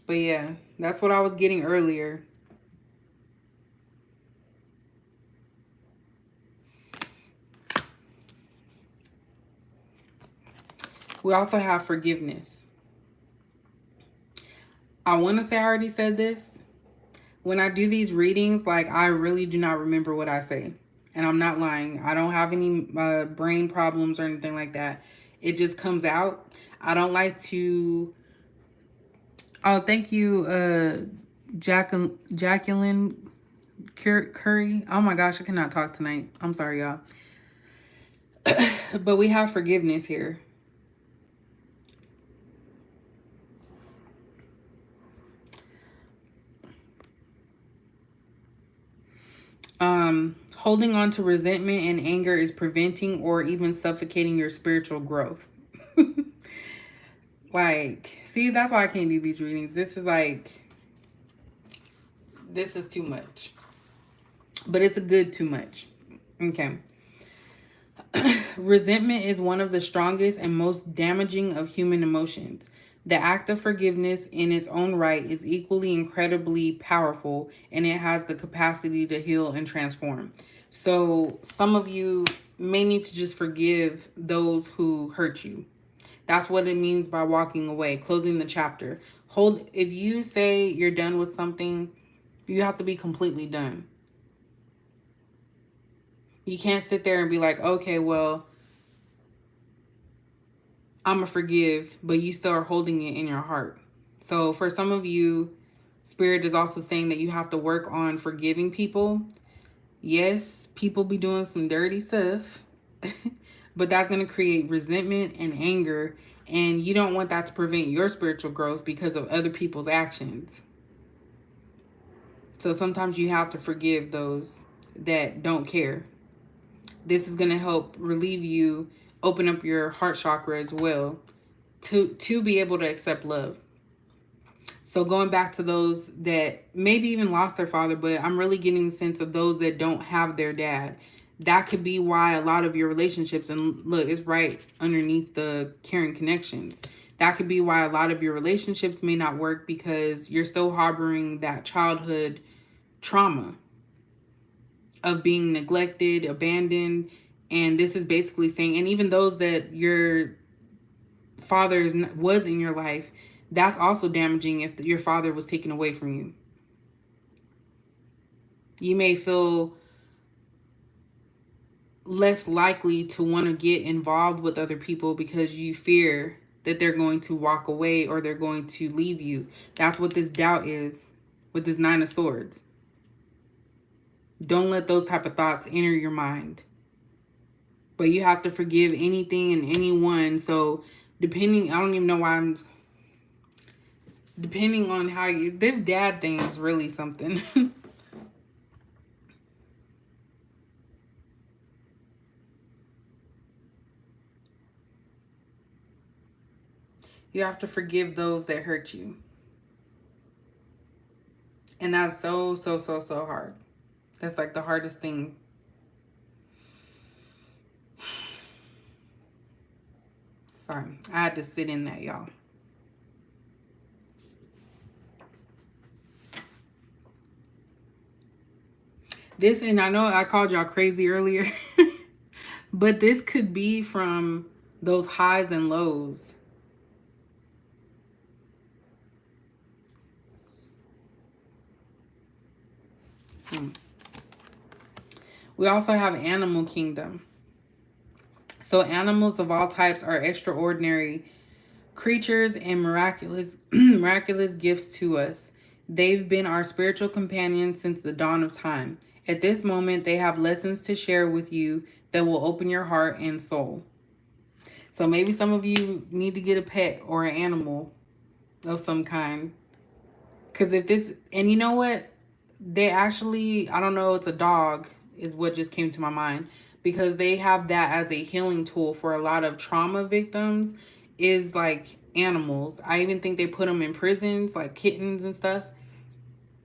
S1: But yeah, that's what I was getting earlier. We also have forgiveness. I want to say I already said this. When I do these readings, like, I really do not remember what I say. And I'm not lying. I don't have any brain problems or anything like that. It just comes out. I don't like to... Oh, thank you, Jacqueline Curry. Oh my gosh, I cannot talk tonight. I'm sorry, y'all. But we have forgiveness here. Holding on to resentment and anger is preventing or even suffocating your spiritual growth. Like, see, that's why I can't do these readings. This is too much. But it's a good too much. Okay. Resentment is one of the strongest and most damaging of human emotions. The act of forgiveness in its own right is equally incredibly powerful, and it has the capacity to heal and transform. So, some of you may need to just forgive those who hurt you. That's what it means by walking away, closing the chapter. If you say you're done with something, you have to be completely done. You can't sit there and be like, okay, well, I'm going to forgive, but you still are holding it in your heart. So for some of you, Spirit is also saying that you have to work on forgiving people. Yes, people be doing some dirty stuff, but that's going to create resentment and anger. And you don't want that to prevent your spiritual growth because of other people's actions. So sometimes you have to forgive those that don't care. This is going to help relieve you, open up your heart chakra as well to be able to accept love. So going back to those that maybe even lost their father, but I'm really getting the sense of those that don't have their dad. That could be why a lot of your relationships, and look, it's right underneath the caring connections. That could be why a lot of your relationships may not work because you're still harboring that childhood trauma of being neglected, abandoned. And this is basically saying, and even those that your father was in your life, that's also damaging if your father was taken away from you. You may feel less likely to want to get involved with other people because you fear that they're going to walk away or they're going to leave you. That's what this doubt is with this Nine of Swords. Don't let those type of thoughts enter your mind. But you have to forgive anything and anyone. So I don't even know why depending on how this dad thing is really something. You have to forgive those that hurt you. And that's so hard. That's like the hardest thing. Sorry, I had to sit in that, y'all. This, and I know I called y'all crazy earlier, but this could be from those highs and lows. We also have Animal Kingdom. So animals of all types are extraordinary creatures and miraculous gifts to us. They've been our spiritual companions since the dawn of time. At this moment, they have lessons to share with you that will open your heart and soul. So maybe some of you need to get a pet or an animal of some kind. Because if this, and you know what? They actually, I don't know, it's a dog is what just came to my mind. Because they have that as a healing tool for a lot of trauma victims is like animals. I even think they put them in prisons, like kittens and stuff,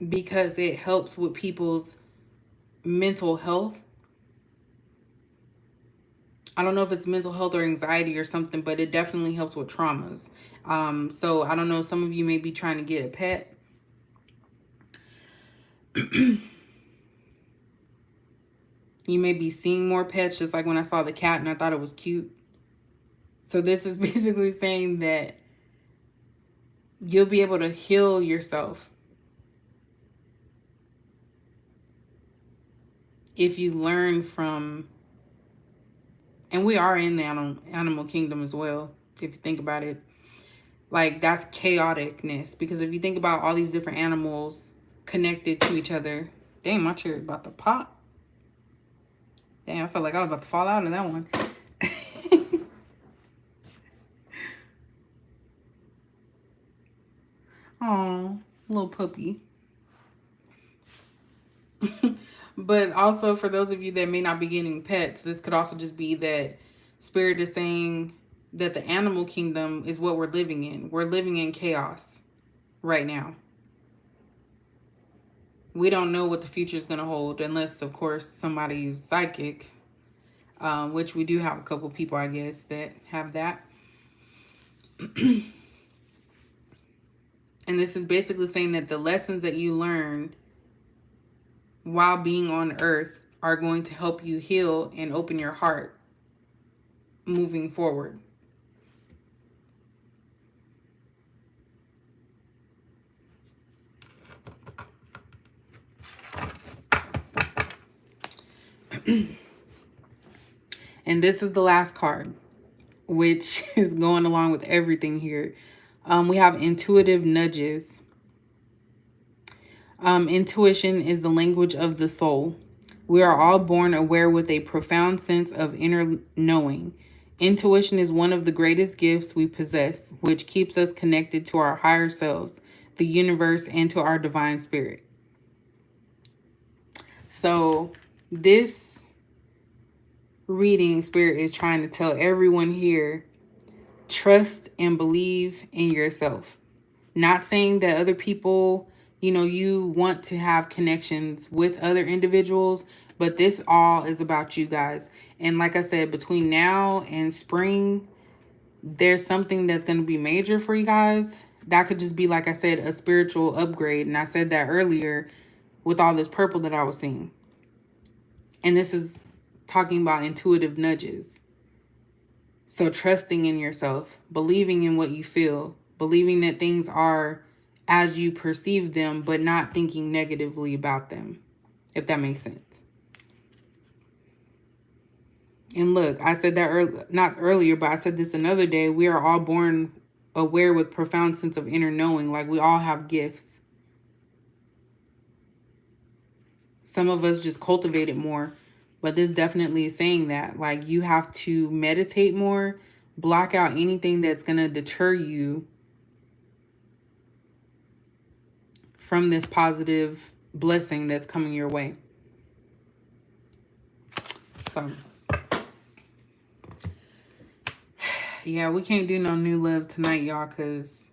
S1: because it helps with people's mental health. I don't know if it's mental health or anxiety or something, but it definitely helps with traumas. So I don't know, some of you may be trying to get a pet. You may be seeing more pets, just like when I saw the cat and I thought it was cute. So this is basically saying that you'll be able to heal yourself if you learn from, and we are in the animal kingdom as well, if you think about it. Like, that's chaoticness. Because if you think about all these different animals connected to each other. Damn, my chair is about to pop. Damn, I felt like I was about to fall out in that one. Oh, little puppy. But also, for those of you that may not be getting pets, this could also just be that Spirit is saying that the animal kingdom is what we're living in. We're living in chaos right now. We don't know what the future is going to hold unless, of course, somebody's psychic, which we do have a couple people, I guess, that have that. And this is basically saying that the lessons that you learn while being on earth are going to help you heal and open your heart moving forward. And this is the last card, which is going along with everything here. We have intuitive nudges. Intuition is the language of the soul. We are all born aware with a profound sense of inner knowing. Intuition is one of the greatest gifts we possess, which keeps us connected to our higher selves, the universe, and to our divine spirit. So this reading, Spirit is trying to tell everyone here, trust and believe in yourself. Not saying that other people, you want to have connections with other individuals, but this all is about you guys. And like I said, between now and spring, there's something that's going to be major for you guys. That could just be, like I said, a spiritual upgrade. And I said that earlier with all this purple that I was seeing. And this is talking about intuitive nudges. So trusting in yourself, believing in what you feel, believing that things are as you perceive them, but not thinking negatively about them, if that makes sense. And look, I said that not earlier, but I said this another day. We are all born aware with profound sense of inner knowing. Like, we all have gifts. Some of us just cultivate it more. But this definitely is saying that. Like, you have to meditate more. Block out anything that's going to deter you from this positive blessing that's coming your way. So, yeah, we can't do no new love tonight, y'all, because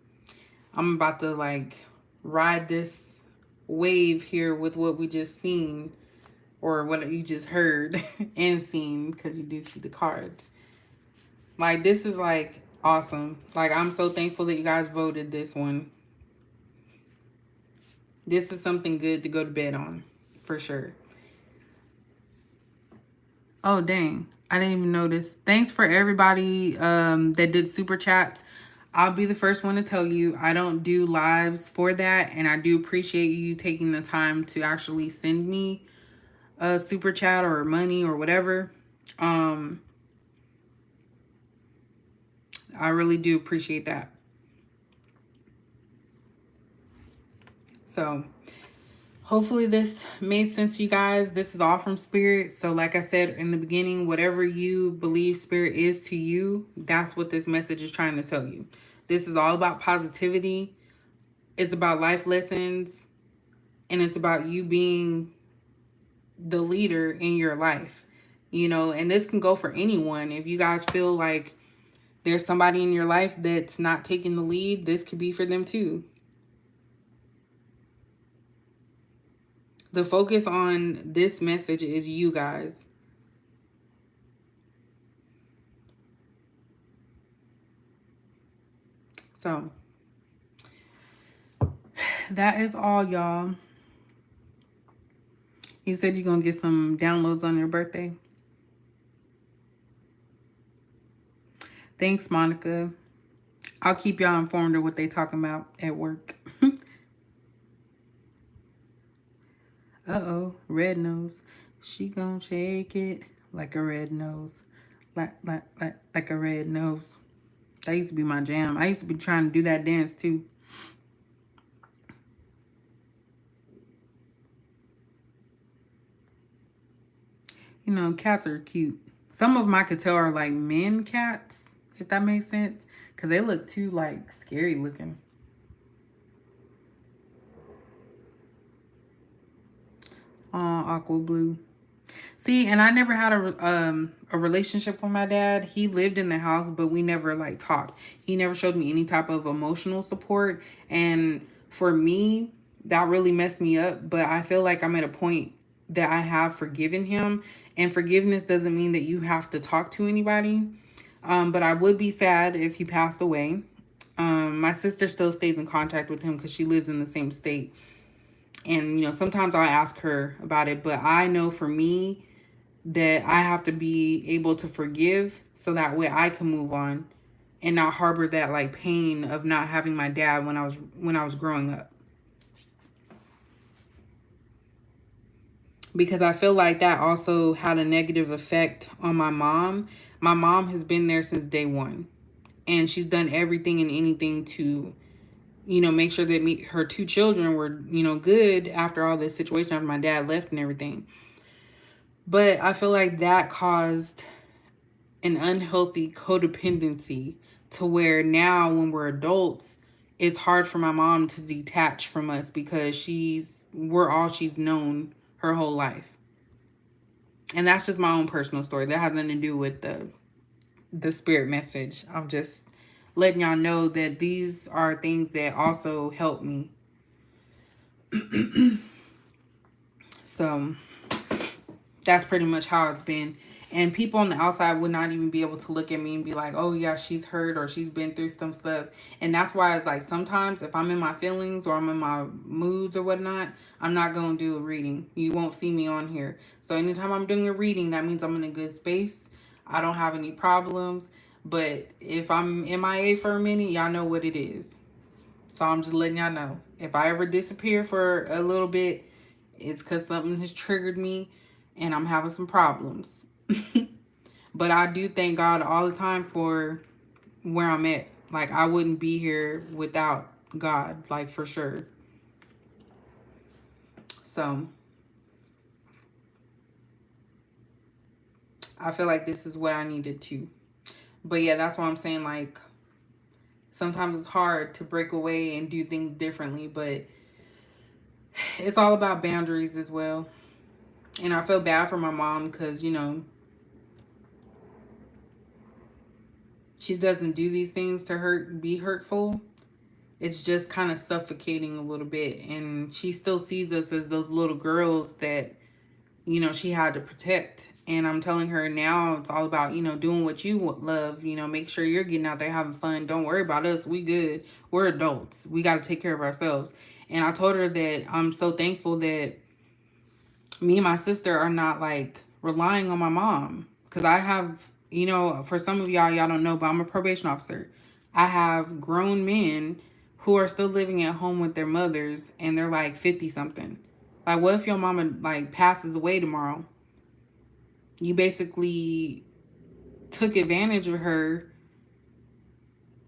S1: I'm about to, like, ride this wave here with what we just seen, or what you just heard and seen, because you do see the cards. Like, this is, like, awesome. Like, I'm so thankful that you guys voted this one. This is something good to go to bed on, for sure. Oh, dang. I didn't even notice. Thanks for everybody that did super chats. I'll be the first one to tell you, I don't do lives for that. And I do appreciate you taking the time to actually send me a super chat or money or whatever. I really do appreciate that. So hopefully this made sense to you guys. This is all from Spirit. So like I said in the beginning, whatever you believe Spirit is to you, that's what this message is trying to tell you. This is all about positivity. It's about life lessons. And it's about you being the leader in your life. And this can go for anyone. If you guys feel like there's somebody in your life that's not taking the lead, this could be for them too. The focus on this message is you guys. So that is all, y'all. You said you're going to get some downloads on your birthday. Thanks, Monica. I'll keep y'all informed of what they talking about at work. Uh-oh, red nose. She gonna shake it like a red nose. Like a red nose. That used to be my jam. I used to be trying to do that dance too. Cats are cute. Some of them I could tell are like men cats, if that makes sense. Because they look too, like, scary looking. Aqua blue. See, See, and I never had a relationship with my dad. He lived in the house, but we never like talked. He never showed me any type of emotional support, and for me, that really messed me up. But I feel like I'm at a point that I have forgiven him, and forgiveness doesn't mean that you have to talk to anybody. But I would be sad if he passed away. My sister still stays in contact with him because she lives in the same state. And, sometimes I'll ask her about it. But I know for me that I have to be able to forgive so that way I can move on and not harbor that like pain of not having my dad when I was growing up. Because I feel like that also had a negative effect on my mom. My mom has been there since day one, and she's done everything and anything to, make sure that her two children were, good after all this situation, after my dad left and everything. But I feel like that caused an unhealthy codependency to where now when we're adults, it's hard for my mom to detach from us because we're all she's known her whole life. And that's just my own personal story. That has nothing to do with the spirit message. I'm just letting y'all know that these are things that also help me. So that's pretty much how it's been. And people on the outside would not even be able to look at me and be like, oh yeah, she's hurt or she's been through some stuff. And that's why, like, sometimes if I'm in my feelings or I'm in my moods or whatnot, I'm not going to do a reading. You won't see me on here. So anytime I'm doing a reading, that means I'm in a good space. I don't have any problems. But if I'm MIA for a minute, y'all know what it is. So I'm just letting y'all know. If I ever disappear for a little bit, it's because something has triggered me and I'm having some problems. But I do thank God all the time for where I'm at. Like, I wouldn't be here without God, like, for sure. So I feel like this is what I needed to. But yeah, that's why I'm saying, like, sometimes it's hard to break away and do things differently, but it's all about boundaries as well. And I feel bad for my mom because, she doesn't do these things to be hurtful. It's just kind of suffocating a little bit. And she still sees us as those little girls that, she had to protect. And I'm telling her now it's all about, doing what you love. Make sure you're getting out there having fun. Don't worry about us. We good. We're adults. We got to take care of ourselves. And I told her that I'm so thankful that me and my sister are not like relying on my mom. Because I have, for some of y'all don't know, but I'm a probation officer. I have grown men who are still living at home with their mothers and they're like 50 something. Like, what if your mama like passes away tomorrow? You basically took advantage of her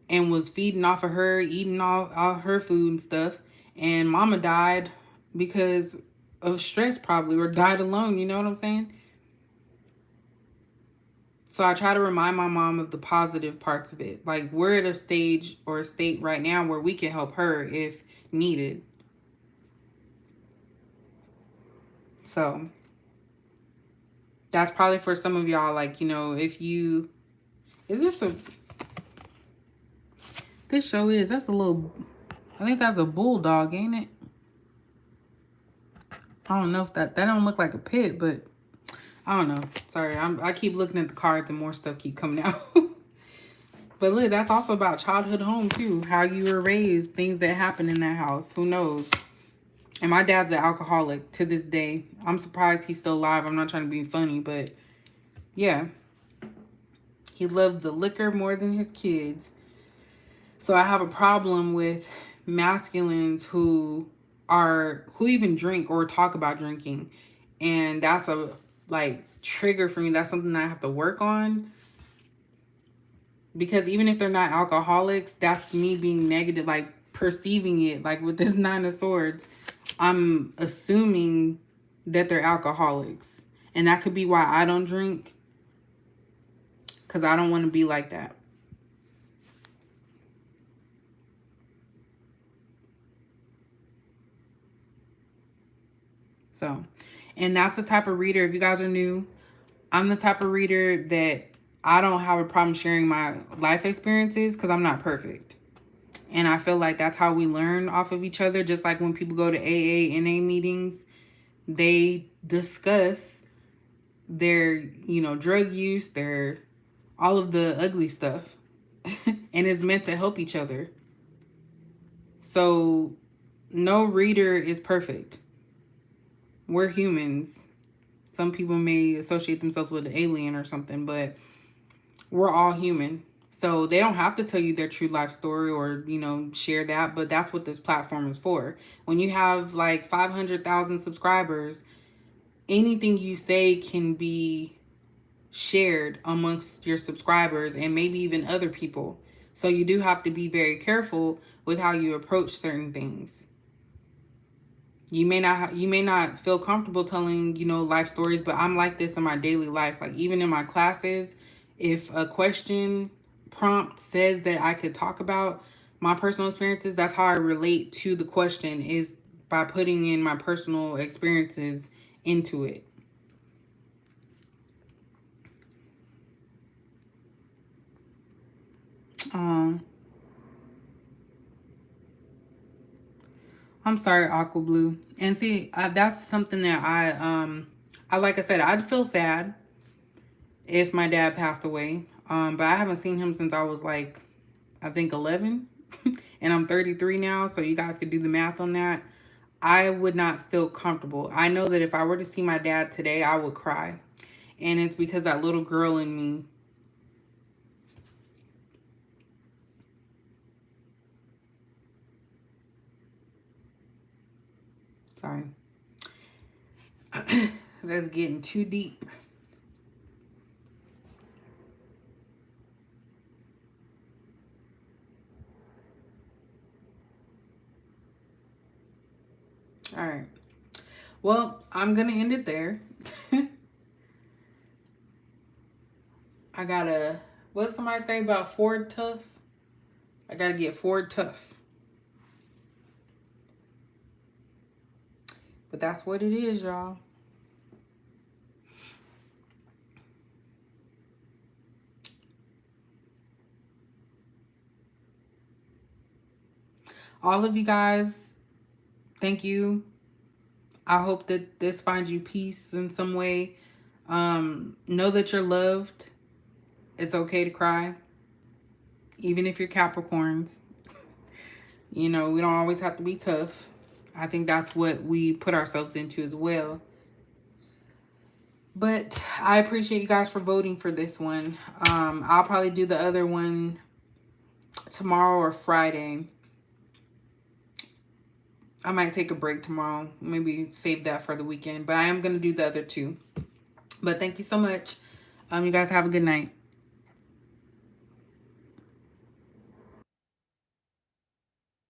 S1: and was feeding off of her, eating all her food and stuff. And mama died because of stress probably, or died alone. You know what I'm saying? So I try to remind my mom of the positive parts of it. Like, we're at a stage or a state right now where we can help her if needed. So that's probably for some of y'all, like, if you... Is this a... This show is... That's a little... I think that's a bulldog, ain't it? I don't know if that don't look like a pit, but I don't know. Sorry, I keep looking at the cards and more stuff keep coming out. But look, that's also about childhood home too. How you were raised, things that happen in that house. Who knows? And my dad's an alcoholic to this day. I'm surprised he's still alive. I'm not trying to be funny, but yeah. He loved the liquor more than his kids. So I have a problem with masculines who even drink or talk about drinking. And that's a like trigger for me. That's something I have to work on. Because even if they're not alcoholics, that's me being negative, like perceiving it. Like with this Nine of Swords, I'm assuming that they're alcoholics. And that could be why I don't drink. Because I don't want to be like that. So, And that's the type of reader, if you guys are new, I'm the type of reader that I don't have a problem sharing my life experiences because I'm not perfect. And I feel like that's how we learn off of each other. Just like when people go to AA, NA meetings, they discuss their, drug use, their all of the ugly stuff. And it's meant to help each other. So no reader is perfect. We're humans. Some people may associate themselves with an alien or something, but we're all human. So they don't have to tell you their true life story or, share that, but that's what this platform is for. When you have like 500,000 subscribers, anything you say can be shared amongst your subscribers and maybe even other people. So you do have to be very careful with how you approach certain things. You may not feel comfortable telling, life stories, but I'm like this in my daily life. Like even in my classes, if a question prompt says that I could talk about my personal experiences, that's how I relate to the question, is by putting in my personal experiences into it. Um I'm sorry, Aqua Blue. And see, that's something that I like I said, I'd feel sad if my dad passed away. But I haven't seen him since I was like, I think 11, and I'm 33 now. So you guys could do the math on that. I would not feel comfortable. I know that if I were to see my dad today, I would cry, and it's because that little girl in me. Sorry, that's getting too deep. All right. Well, I'm gonna end it there. I gotta. What did somebody say about Ford Tough? I gotta get Ford Tough. But that's what it is, y'all. All of you guys, thank you. I hope that this finds you peace in some way. Know that you're loved. It's okay to cry, even if you're Capricorns. We don't always have to be tough. I think that's what we put ourselves into as well. But I appreciate you guys for voting for this one. I'll probably do the other one tomorrow or Friday. I might take a break tomorrow. Maybe save that for the weekend. But I am going to do the other two. But thank you so much. You guys have a good night.